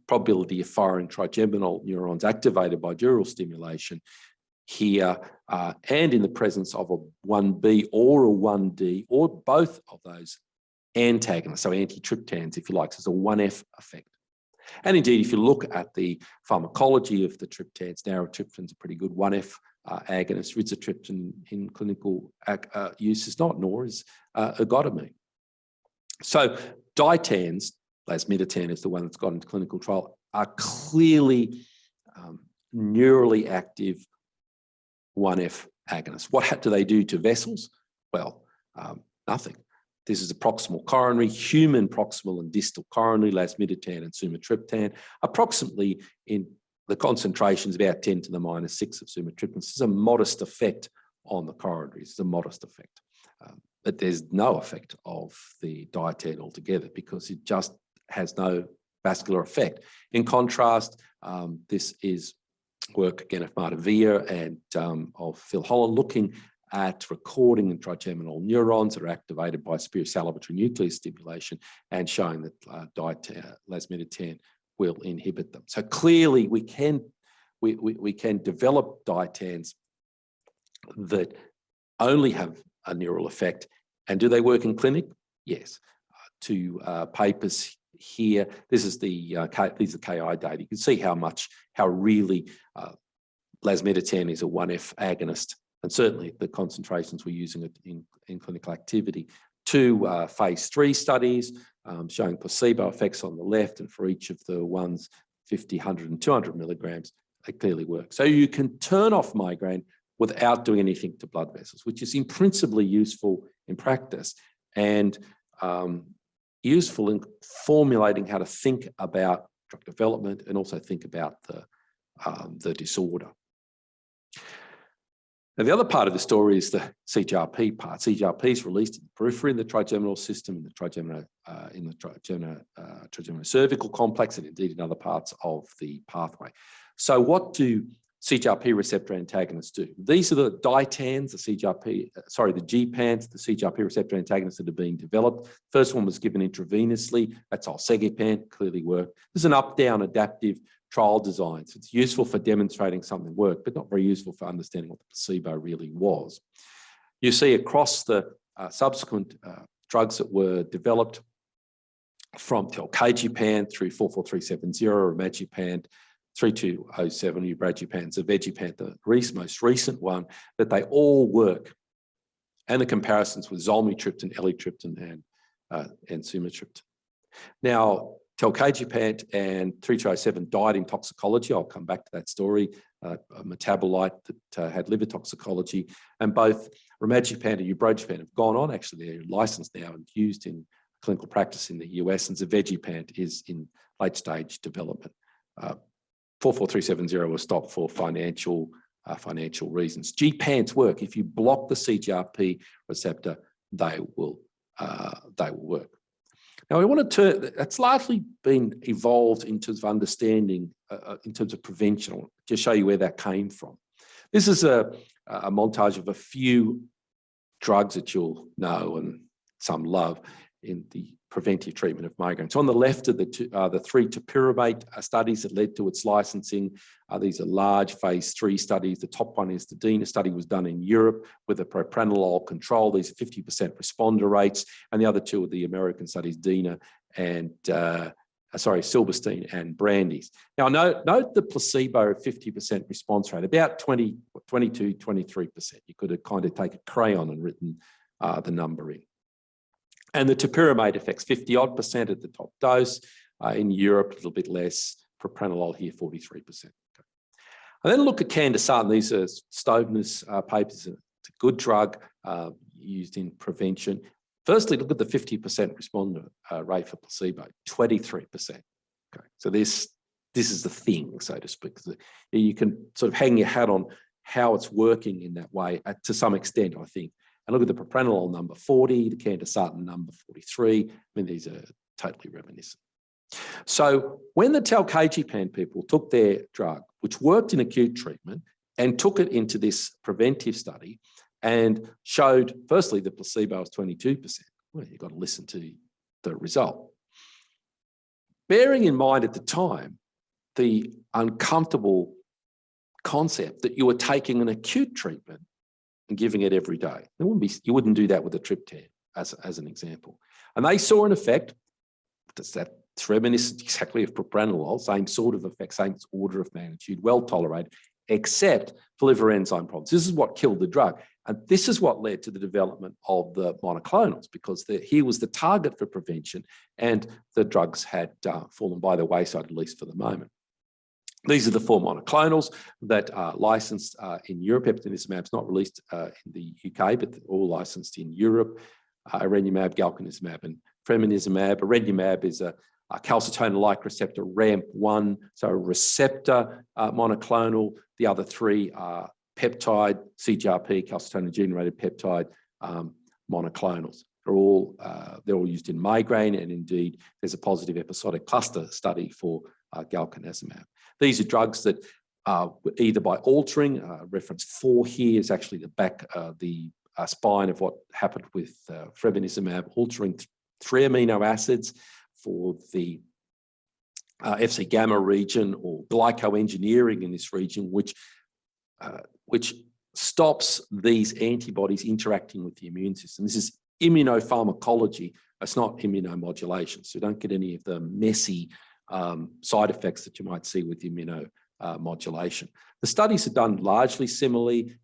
probability of firing trigeminal neurons activated by dural stimulation here, and in the presence of a 1B or a 1D, or both of those antagonists, so antitriptans, if you like. So it's a 1F effect. And indeed, if you look at the pharmacology of the triptans, narotryptan's a pretty good 1F agonist. Rizatriptan in clinical use is not, nor is ergotamine. So ditens, lasmiditan is the one that's got into clinical trial, are clearly neurally active 1F agonists. What do they do to vessels? Well, nothing. This is a proximal coronary, human proximal and distal coronary, lasmiditan and sumatriptan. Approximately in the concentrations about 10 to the -6 of sumatriptan. This is a modest effect on the coronaries. It's a modest effect. But there's no effect of the dieten altogether, because it just has no vascular effect. In contrast, this is work again of Marta Villa and of Phil Holland, looking at recording in trigeminal neurons that are activated by spirosalivatory nucleus stimulation and showing that plasmiditan will inhibit them. So clearly we can develop ditens that only have a neural effect. And do they work in clinic? Yes. Two papers here. This is these are KI data. You can see how really plasmiditan is a 1F agonist, and certainly the concentrations we're using it in clinical activity. Two phase 3 studies showing placebo effects on the left, and for each of the ones 50, 100 and 200 milligrams, they clearly work. So you can turn off migraine without doing anything to blood vessels, which is principally useful in practice and useful in formulating how to think about drug development and also think about the disorder. Now, the other part of the story is the CGRP part. CGRP is released in the periphery in the trigeminal system, in the trigeminal cervical complex, and indeed in other parts of the pathway. So what do CGRP receptor antagonists do? These are the ditens, the Gpans, the CGRP receptor antagonists that are being developed. First one was given intravenously. That's Alcegipan, clearly worked. This is an up-down adaptive trial design. So it's useful for demonstrating something worked, but not very useful for understanding what the placebo really was. You see across the subsequent drugs that were developed from Telcagipan through 44370, Remagipan, 3207, Ubragipan, Zavegepant, the most recent one, that they all work. And the comparisons with zolmitriptan, elatriptan, and sumatriptan. Now, Telcagipan and 3207 died in toxicology. I'll come back to that story. A metabolite that had liver toxicology, and both Remagipan and Ubragipan have gone on. Actually, they're licensed now and used in clinical practice in the US, and Zavegepant is in late stage development. 44370 was stopped for financial reasons. Gpans work. If you block the CGRP receptor, they will work. Now, I want to turn, that's largely been evolved in terms of understanding, in terms of prevention. I'll just show you where that came from. This is a montage of a few drugs that you'll know and some love in the preventive treatment of migraine. So on the left are the 3 topiramate studies that led to its licensing. These are large phase 3 studies. The top one is the DINA study, was done in Europe with a propranolol control. These are 50% responder rates. And the other two are the American studies, DINA and, Silverstein and Brandeis. Now note the placebo 50% response rate, about 22, 23%. You could have kind of taken a crayon and written the number in. And the topiramate effects, 50-odd% at the top dose. In Europe, a little bit less. Propranolol here, 43%. Okay. And then look at candesartan. These are Stovener's papers. It's a good drug used in prevention. Firstly, look at the 50% responder rate for placebo, 23%. Okay. So this is the thing, so to speak. You can sort of hang your hat on how it's working in that way to some extent, I think. And look at the propranolol number 40, the candesartan number 43. I mean, these are totally reminiscent. So when the Telcagipan people took their drug, which worked in acute treatment, and took it into this preventive study and showed, firstly, the placebo was 22%. Well, you've got to listen to the result. Bearing in mind at the time, the uncomfortable concept that you were taking an acute treatment and giving it every day. You wouldn't do that with a triptan, as an example. And they saw an effect that's reminiscent exactly of propranolol, same sort of effect, same order of magnitude, well tolerated, except for liver enzyme problems. This is what killed the drug. And this is what led to the development of the monoclonals, because here was the target for prevention, and the drugs had fallen by the wayside, at least for the moment. These are the 4 monoclonals that are licensed in Europe. Eptinizumab is not released in the UK, but all licensed in Europe. Arenumab, galcanezumab, and fremonizumab. Arenumab is a calcitonin-like receptor, RAMP1, so a receptor monoclonal. The other 3 are peptide, CGRP, calcitonin-generated peptide monoclonals. They're all used in migraine, and indeed there's a positive episodic cluster study for galcanezumab. These are drugs that either by altering, reference 4 here is actually the back, the spine of what happened with frebenizumab, altering 3 amino acids for the FC gamma region, or glycoengineering in this region, which stops these antibodies interacting with the immune system. This is immunopharmacology. It's not immunomodulation. So you don't get any of the messy side effects that you might see with immunomodulation. The studies are done largely similarly,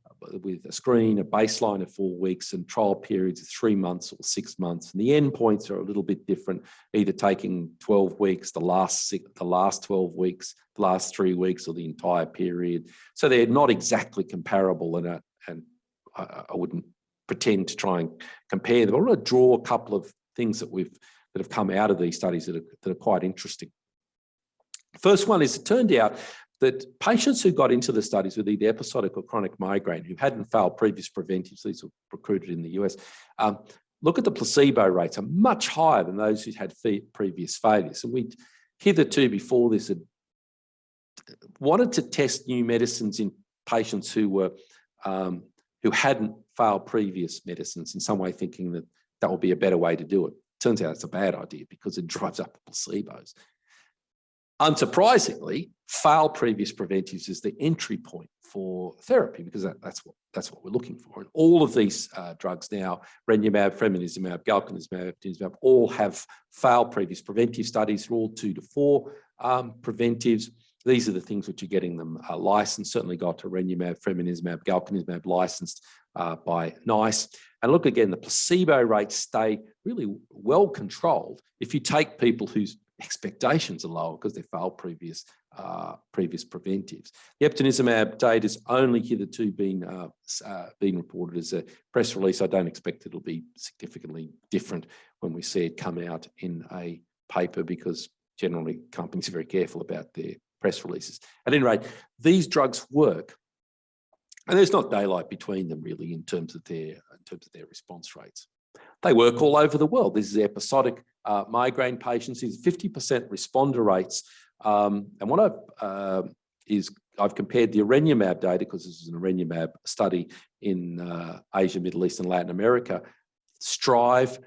with a screen, a baseline of 4 weeks, and trial periods of 3 months or 6 months. And the endpoints are a little bit different, either taking 12 weeks, the last 12 weeks, the last 3 weeks, or the entire period. So they're not exactly comparable, and I wouldn't pretend to try and compare them. I want to draw a couple of things that have come out of these studies that are quite interesting. First one is, it turned out that patients who got into the studies with either episodic or chronic migraine, who hadn't failed previous preventives, these were recruited in the US, look at the placebo rates are much higher than those who'd had previous failures. And we'd hitherto before this had wanted to test new medicines in patients who hadn't failed previous medicines, in some way thinking that that would be a better way to do it. Turns out it's a bad idea because it drives up the placebos. Unsurprisingly, failed previous preventives is the entry point for therapy, because that's what we're looking for. And all of these drugs now, ranibizumab, frebenizumab, galcanezumab, eptinezumab, all have failed previous preventive studies. They're all 2 to 4 preventives. These are the things which are getting them licensed. Certainly got to ranibizumab, frebenizumab, galcanezumab licensed by NICE. And look again, the placebo rates stay really well controlled if you take people whose expectations are lower because they failed previous preventives. The eptinezumab data has only hitherto been reported as a press release. I don't expect it'll be significantly different when we see it come out in a paper, because generally companies are very careful about their press releases. At any rate, these drugs work, and there's not daylight between them really in terms of their response rates. They work all over the world. This is episodic migraine patients. These 50% responder rates. And what I've compared the ranibizumab data, because this is an ranibizumab study in Asia, Middle East, and Latin America. STRIVE,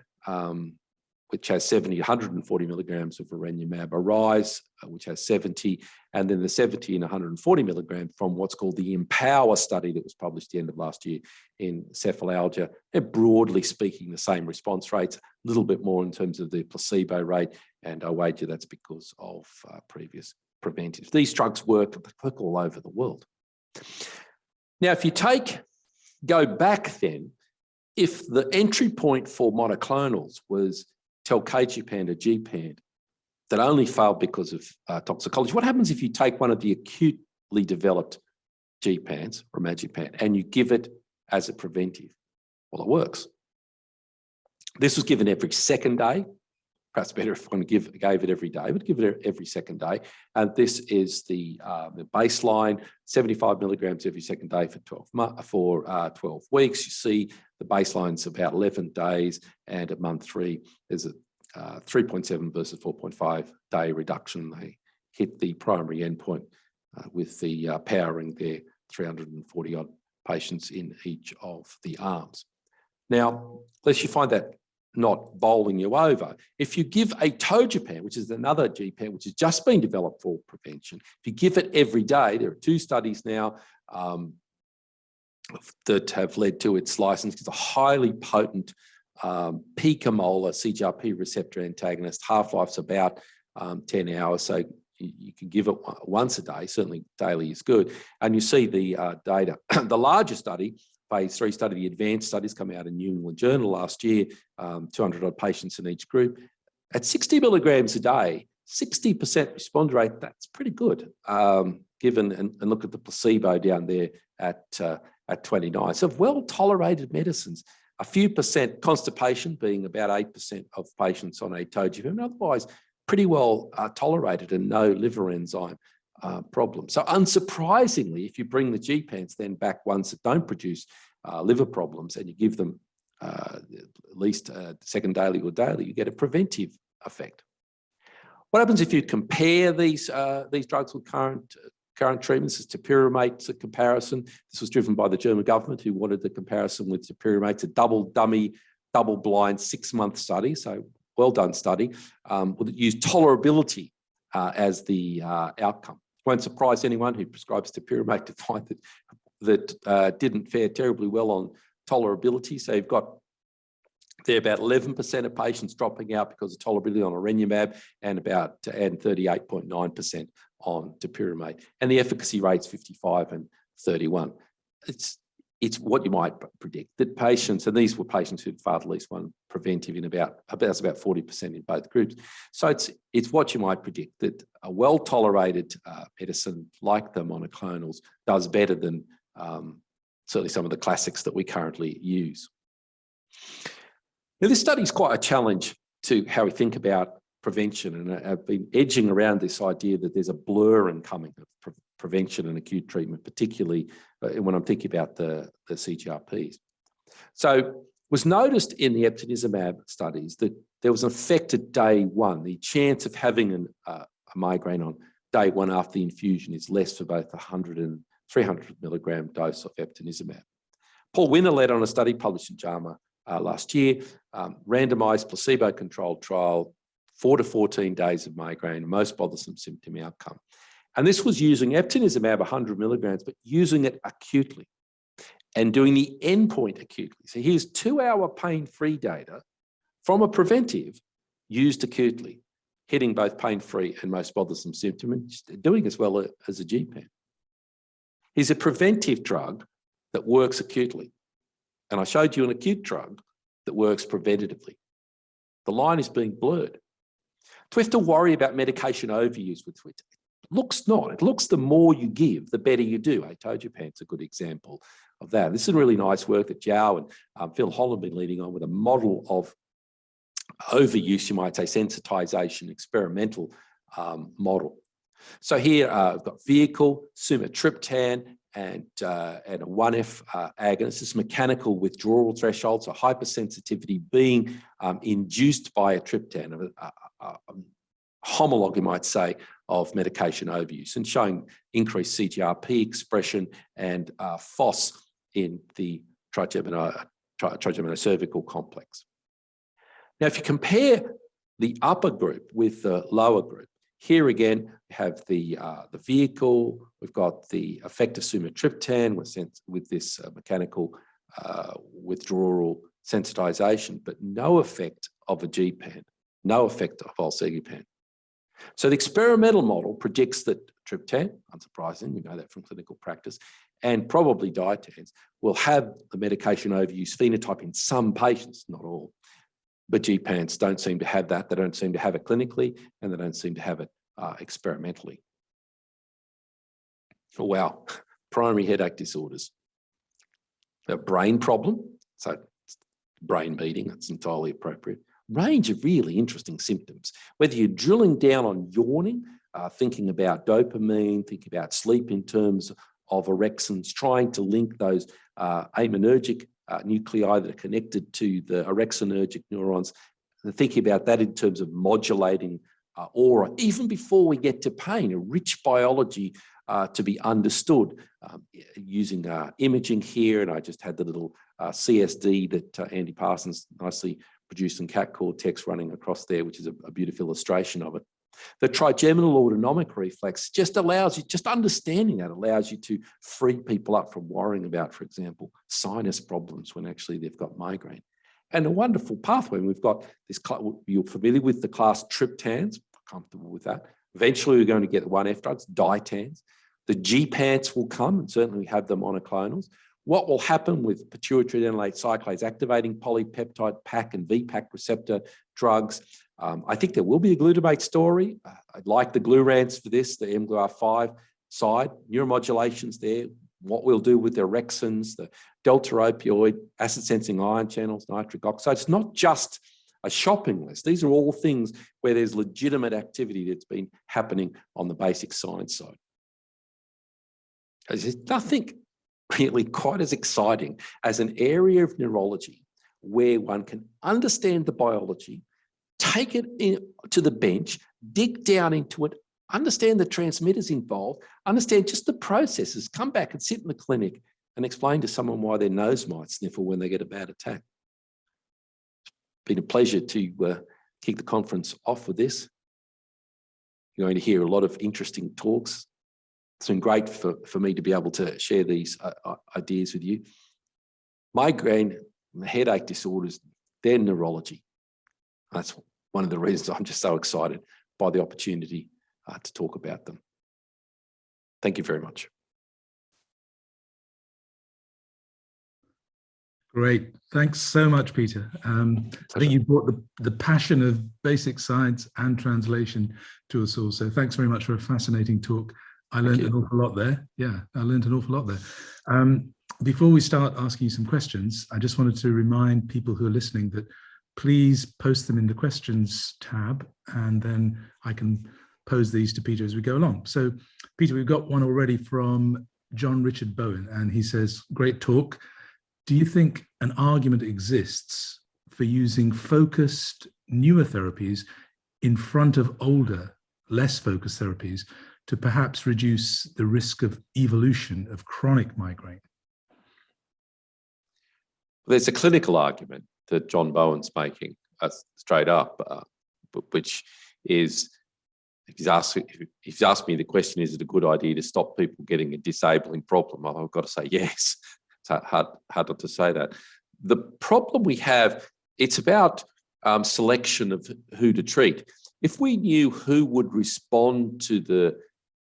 which has 140 milligrams of ranibizumab, ARISE, which has 70, and then the 70 and 140 milligram from what's called the EMPOWER study that was published the end of last year in cephalalgia. They're broadly speaking the same response rates, a little bit more in terms of the placebo rate, and I wager that's because of previous preventives. These drugs work all over the world. Now, if you go back then, if the entry point for monoclonals was telcagepant or Gpan that only failed because of toxicology, what happens if you take one of the acutely developed Gpans, rimagepant, and you give it as a preventive? Well, it works. This was given every second day. Perhaps better if one gave it every day, but give it every second day. And this is the baseline, 75 milligrams every second day for 12 weeks. You see the baseline's about 11 days, and at month 3, there's a 3.7 versus 4.5 day reduction. They hit the primary endpoint with the powering there, 340 odd patients in each of the arms. Now, unless you find that not bowling you over, if you give atogepant, which is another Gpan, which has just been developed for prevention, if you give it every day, there are 2 studies now that have led to its license. It's a highly potent picomolar CGRP receptor antagonist. Half-life's about 10 hours, so you can give it once a day. Certainly daily is good. And you see the data. The larger study, phase 3 study, the advanced studies, come out in New England Journal last year, 200 odd patients in each group. At 60 milligrams a day, 60% responder rate, that's pretty good, given, and look at the placebo down there at 29. So well-tolerated medicines. A few percent constipation being about 8% of patients on atogepant, otherwise pretty well tolerated and no liver enzyme problem. So unsurprisingly, if you bring the Gpans then back ones that don't produce liver problems, and you give them at least second daily or daily, you get a preventive effect. What happens if you compare these drugs with current current treatments is topiramate comparison. This was driven by the German government, who wanted the comparison with topiramate, a double dummy, double blind 6-month study. So well done study. Would use tolerability as the outcome. Won't surprise anyone who prescribes topiramate to find that didn't fare terribly well on tolerability. So you've got there about 11% of patients dropping out because of tolerability on erenumab, and 38.9% on topiramate. And the efficacy rate's 55 and 31. It's what you might predict, that patients, and these were patients who'd failed at least one preventive in about 40% in both groups. So it's what you might predict, that a well-tolerated medicine like the monoclonals does better than certainly some of the classics that we currently use. Now, this study is quite a challenge to how we think about prevention, and I've been edging around this idea that there's a blurring coming of prevention and acute treatment, particularly when I'm thinking about the CGRPs. So it was noticed in the eptinizumab studies that there was an effect at day one. The chance of having a migraine on day one after the infusion is less for both the 100 and 300 milligram dose of eptinizumab. Paul Winner led on a study published in JAMA last year, randomized placebo-controlled trial, 4 to 14 days of migraine, most bothersome symptom outcome. And this was using eptinizumab 100 milligrams, but using it acutely and doing the endpoint acutely. So here's 2-hour pain-free data from a preventive used acutely, hitting both pain-free and most bothersome symptom, and doing as well as a Gpan. Here's a preventive drug that works acutely. And I showed you an acute drug that works preventatively. The line is being blurred. Do we have to worry about medication overuse with it? Looks not. It looks the more you give, the better you do. Gpans a good example of that. This is really nice work that Zhao and Phil Holland have been leading on with a model of overuse, you might say, sensitization, experimental model. So here I've got vehicle, sumatriptan, and a 1F agonist. This mechanical withdrawal threshold, so hypersensitivity being induced by a triptan, a homologue, you might say, of medication overuse, and showing increased CGRP expression and FOS in the trigeminal cervical complex. Now, if you compare the upper group with the lower group, here again, we have the vehicle, we've got the effect of sumatriptan with this mechanical withdrawal sensitization, but no effect of a Gpan, no effect of valsartan. So the experimental model predicts that triptan, unsurprising, we know that from clinical practice, and probably ditens will have the medication overuse phenotype in some patients, not all. But Gpans don't seem to have that. They don't seem to have it clinically, and they don't seem to have it experimentally. Oh, wow. Primary headache disorders. A brain problem, so brain meeting, that's entirely appropriate. Range of really interesting symptoms. Whether you're drilling down on yawning, thinking about dopamine, thinking about sleep in terms of orexins, trying to link those aminergic nuclei that are connected to the orexinergic neurons, and thinking about that in terms of modulating aura, even before we get to pain, a rich biology to be understood using imaging here. And I just had the little CSD that Andy Parsons nicely produced in cat cortex running across there, which is a beautiful illustration of it. The trigeminal autonomic reflex just allows you, just understanding that allows you to free people up from worrying about, for example, sinus problems when actually they've got migraine. And a wonderful pathway. We've got this, you're familiar with the class triptans, comfortable with that. Eventually we're going to get the 1F drugs, ditens. The Gpans will come, and certainly we have the monoclonals. What will happen with pituitary adenylate cyclase activating polypeptide PAC and VPAC receptor drugs? I think there will be a glutamate story. I'd like the glurans for this, the mGluR5 side, neuromodulations there, what we'll do with the orexins, the delta opioid, acid sensing ion channels, nitric oxide. It's not just a shopping list. These are all things where there's legitimate activity that's been happening on the basic science side. There's nothing really quite as exciting as an area of neurology where one can understand the biology, take it to the bench, dig down into it, understand the transmitters involved, understand just the processes, come back and sit in the clinic and explain to someone why their nose might sniffle when they get a bad attack. It's been a pleasure to kick the conference off with this. You're going to hear a lot of interesting talks. It's been great for me to be able to share these ideas with you. Migraine, headache disorders, they're neurology. That's one of the reasons I'm just so excited by the opportunity to talk about them. Thank you very much. Great. Thanks so much, Peter. I think you brought the passion of basic science and translation to us all. So thanks very much for a fascinating talk. I learned an awful lot there. Yeah, I learned an awful lot there. Before we start asking you some questions, I just wanted to remind people who are listening that please post them in the questions tab, and then I can pose these to Peter as we go along. So Peter, we've got one already from John Richard Bowen, and he says, great talk. Do you think an argument exists for using focused newer therapies in front of older, less focused therapies to perhaps reduce the risk of evolution of chronic migraine? There's a clinical argument that John Bowen's making straight up, which is, if he's asked me the question, is it a good idea to stop people getting a disabling problem? I've got to say yes. It's hard not to say that. The problem we have, it's about selection of who to treat. If we knew who would respond to the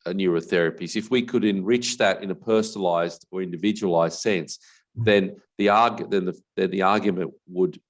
neurotherapies, if we could enrich that in a personalised or individualised sense, then the argument would,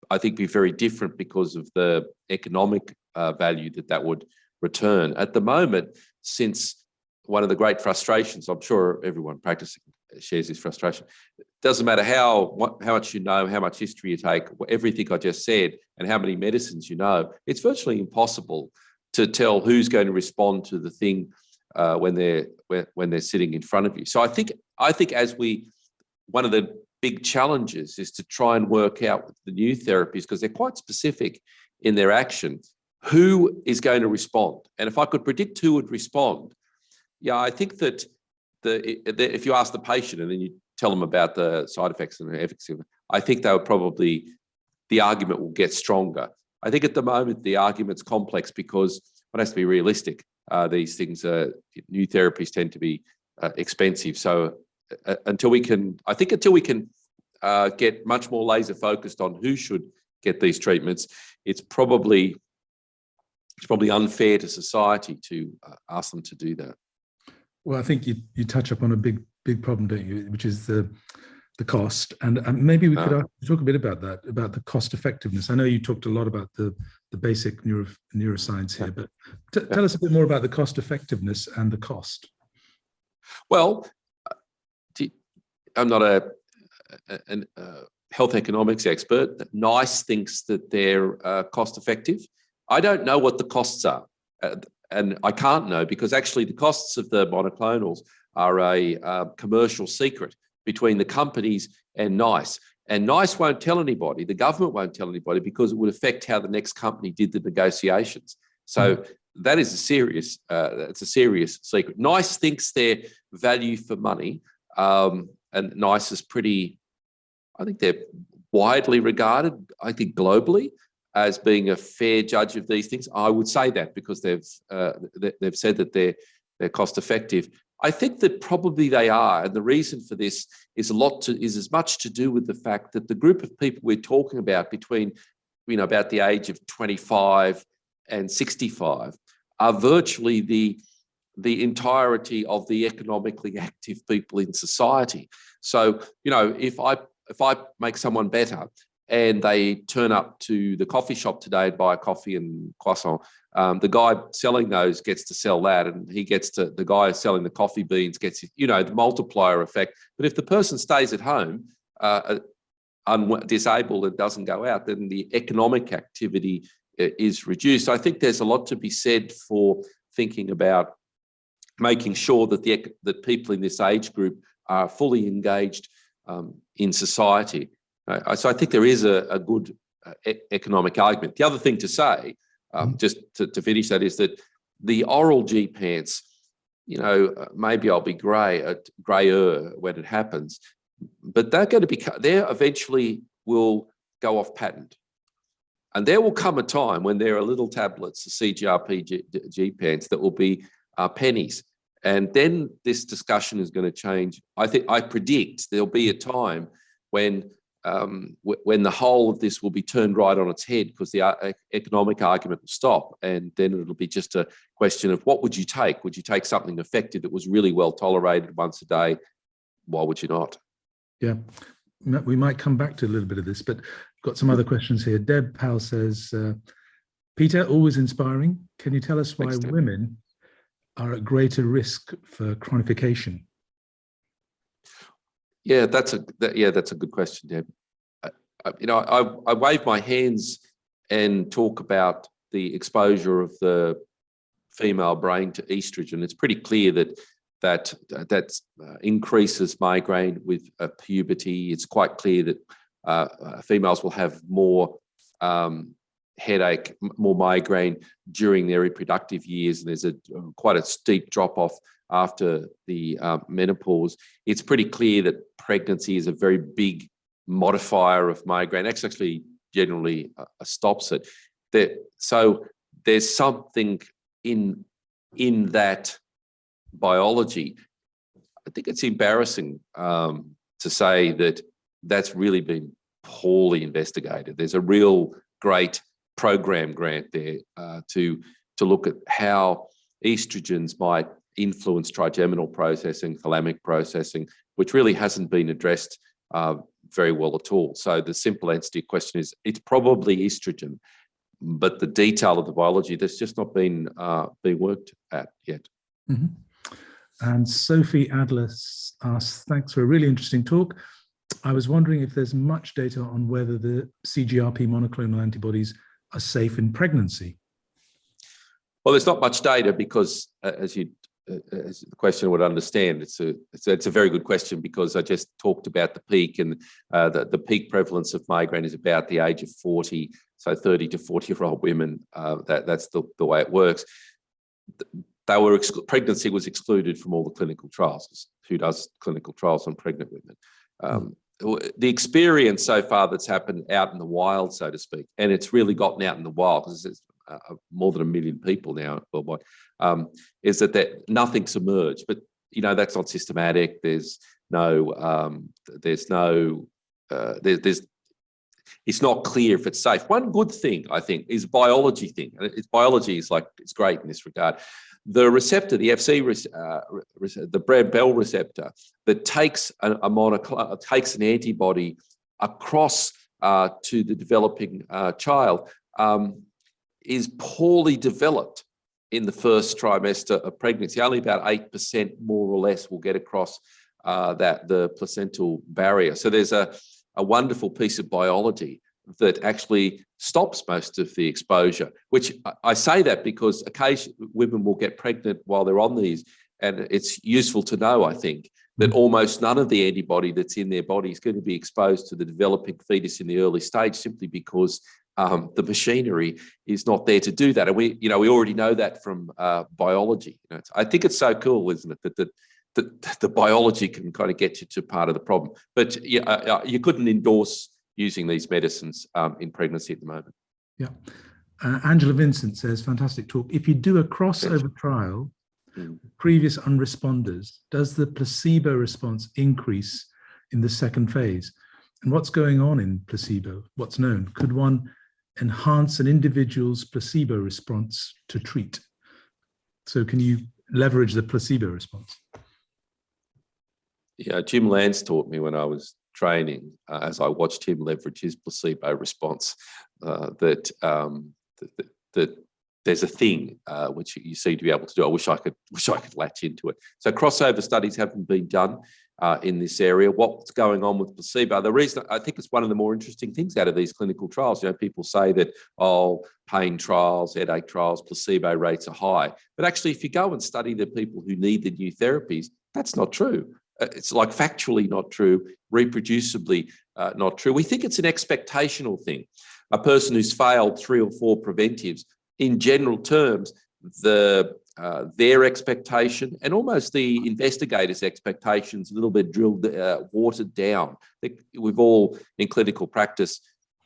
I think, be very different because of the economic value that would return. At the moment, since one of the great frustrations, I'm sure everyone practicing shares this frustration, it doesn't matter how much you know, how much history you take, everything I just said, and how many medicines you know, it's virtually impossible to tell who's going to respond to the thing when they're sitting in front of you. So I think one of the big challenges is to try and work out with the new therapies, because they're quite specific in their action, who is going to respond. And if I could predict who would respond, yeah, I think that if you ask the patient and then you tell them about the side effects and the efficacy, I think the argument will get stronger. I think at the moment the argument's complex because one has to be realistic. These things, new therapies tend to be expensive. So until we can get much more laser focused on who should get these treatments, it's probably unfair to society to ask them to do that. Well, I think you touch upon a big problem, don't you, which is the cost. And maybe we could talk a bit about that, about the cost effectiveness. I know you talked a lot about the basic neuroscience here, but tell us a bit more about the cost effectiveness and the cost. Well, I'm not a health economics expert. NICE thinks that they're cost effective. I don't know what the costs are. And I can't know because actually the costs of the monoclonals are a commercial secret between the companies and NICE. And NICE won't tell anybody, the government won't tell anybody, because it would affect how the next company did the negotiations. So that is it's a serious secret. NICE thinks their value for money, and NICE is I think they're widely regarded, I think globally, as being a fair judge of these things. I would say that because they've said that they're cost effective. I think that probably they are, and the reason for this is as much to do with the fact that the group of people we're talking about between, about the age of 25 and 65 are virtually the entirety of the economically active people in society. So, if I make someone better and they turn up to the coffee shop today and buy a coffee and croissant, the guy selling those gets to sell that, and the guy selling the coffee beans gets, the multiplier effect. But if the person stays at home, disabled and doesn't go out, then the economic activity is reduced. I think there's a lot to be said for thinking about making sure that people in this age group are fully engaged in society. So I think there is a good economic argument. The other thing to say, just to finish that, is that the oral Gpans, you know, maybe I'll be grayer when it happens, but they eventually will go off patent. And there will come a time when there are little tablets, the CGRP Gpans, that will be pennies. And then this discussion is going to change. I predict there'll be a time when the whole of this will be turned right on its head, because the economic argument will stop, and then it'll be just a question of what would you take? Would you take something effective that was really well tolerated once a day? Why would you not? Yeah, we might come back to a little bit of this, but got some other questions here. Deb Powell says, Peter, always inspiring. Can you tell us why women are at greater risk for chronification? Yeah, that's a good question, Deb. You know, I wave my hands and talk about the exposure of the female brain to estrogen. It's pretty clear that increases migraine with puberty. It's quite clear that females will have more headache, more migraine during their reproductive years, and there's quite a steep drop-off after the menopause. It's pretty clear that pregnancy is a very big modifier of migraine. Actually generally stops it. So there's something in that biology. I think it's embarrassing to say that that's really been poorly investigated. There's a real great program grant there to look at how estrogens might influence trigeminal processing, thalamic processing, which really hasn't been addressed very well at all. So the simple answer to your question is it's probably estrogen, but the detail of the biology that's just not been worked at yet. Mm-hmm. And Sophie Adler asks, thanks for a really interesting talk. I was wondering if there's much data on whether the CGRP monoclonal antibodies are safe in pregnancy. Well, there's not much data because, as the questioner would understand, it's a very good question, because I just talked about the peak, and the peak prevalence of migraine is about the age of 40, so 30 to 40-year-old women. That's the way it works. Pregnancy was excluded from all the clinical trials. Who does clinical trials on pregnant women? The experience so far that's happened out in the wild, so to speak, and it's really gotten out in the wild because there's more than 1 million people now worldwide, is that nothing's emerged. But you know, that's not systematic. It's not clear if it's safe. One good thing, I think, is biology thing. Biology is it's great in this regard. The receptor, the FC, the Bell receptor, that takes takes an antibody across to the developing child, is poorly developed in the first trimester of pregnancy. Only about 8%, more or less, will get across the placental barrier. So there's a wonderful piece of biology that actually stops most of the exposure, which I say that because occasionally women will get pregnant while they're on these, and it's useful to know, I think, that almost none of the antibody that's in their body is going to be exposed to the developing fetus in the early stage, simply because the machinery is not there to do that. And we already know that from biology. I think it's so cool, isn't it, that the biology can kind of get you to part of the problem. But you couldn't endorse using these medicines in pregnancy at the moment. Yeah. Angela Vincent says, fantastic talk. If you do a crossover trial, previous unresponders, does the placebo response increase in the second phase? And what's going on in placebo? What's known? Could one enhance an individual's placebo response to treat? So can you leverage the placebo response? Yeah, Jim Lance taught me when I was training, as I watched him leverage his placebo response, that there's a thing which you seem to be able to do. I wish I could latch into it. So crossover studies haven't been done in this area. What's going on with placebo? The reason I think it's one of the more interesting things out of these clinical trials. People say that pain trials, headache trials, placebo rates are high, but actually, if you go and study the people who need the new therapies, that's not true. It's factually not true, reproducibly not true. We think it's an expectational thing. A person who's failed 3 or 4 preventives, in general terms, their expectation and almost the investigators' expectations a little bit drilled, watered down. I think we've all, in clinical practice,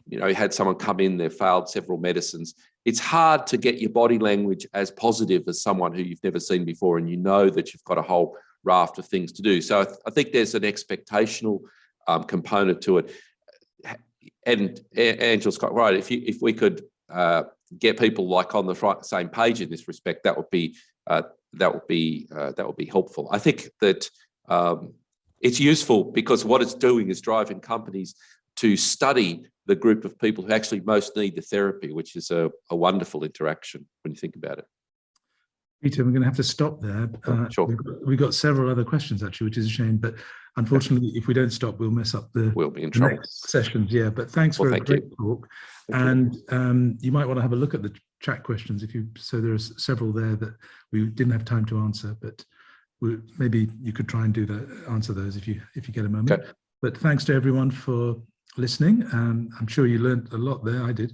you know, you had someone come in, they've failed several medicines. It's hard to get your body language as positive as someone who you've never seen before, and you know that you've got a whole raft of things to do. So I think there's an expectational component to it. And Angela's quite right. If we could get people like on the same page in this respect, that would be helpful. I think that it's useful because what it's doing is driving companies to study the group of people who actually most need the therapy, which is a wonderful interaction when you think about it. Peter, we're going to have to stop there. Sure. We've got several other questions actually, which is a shame, but unfortunately, if we don't stop, we'll mess up we'll be in trouble. Next sessions. Yeah, but thanks for a great talk. And you might want to have a look at the chat questions so there's several there that we didn't have time to answer, but maybe you could try and answer those if you get a moment. Okay. But thanks to everyone for listening. I'm sure you learned a lot there. I did.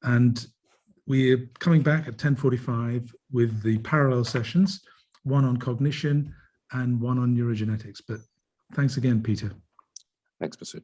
And we're coming back at 10:45 with the parallel sessions, one on cognition and one on neurogenetics. But thanks again, Peter. Thanks, Masud.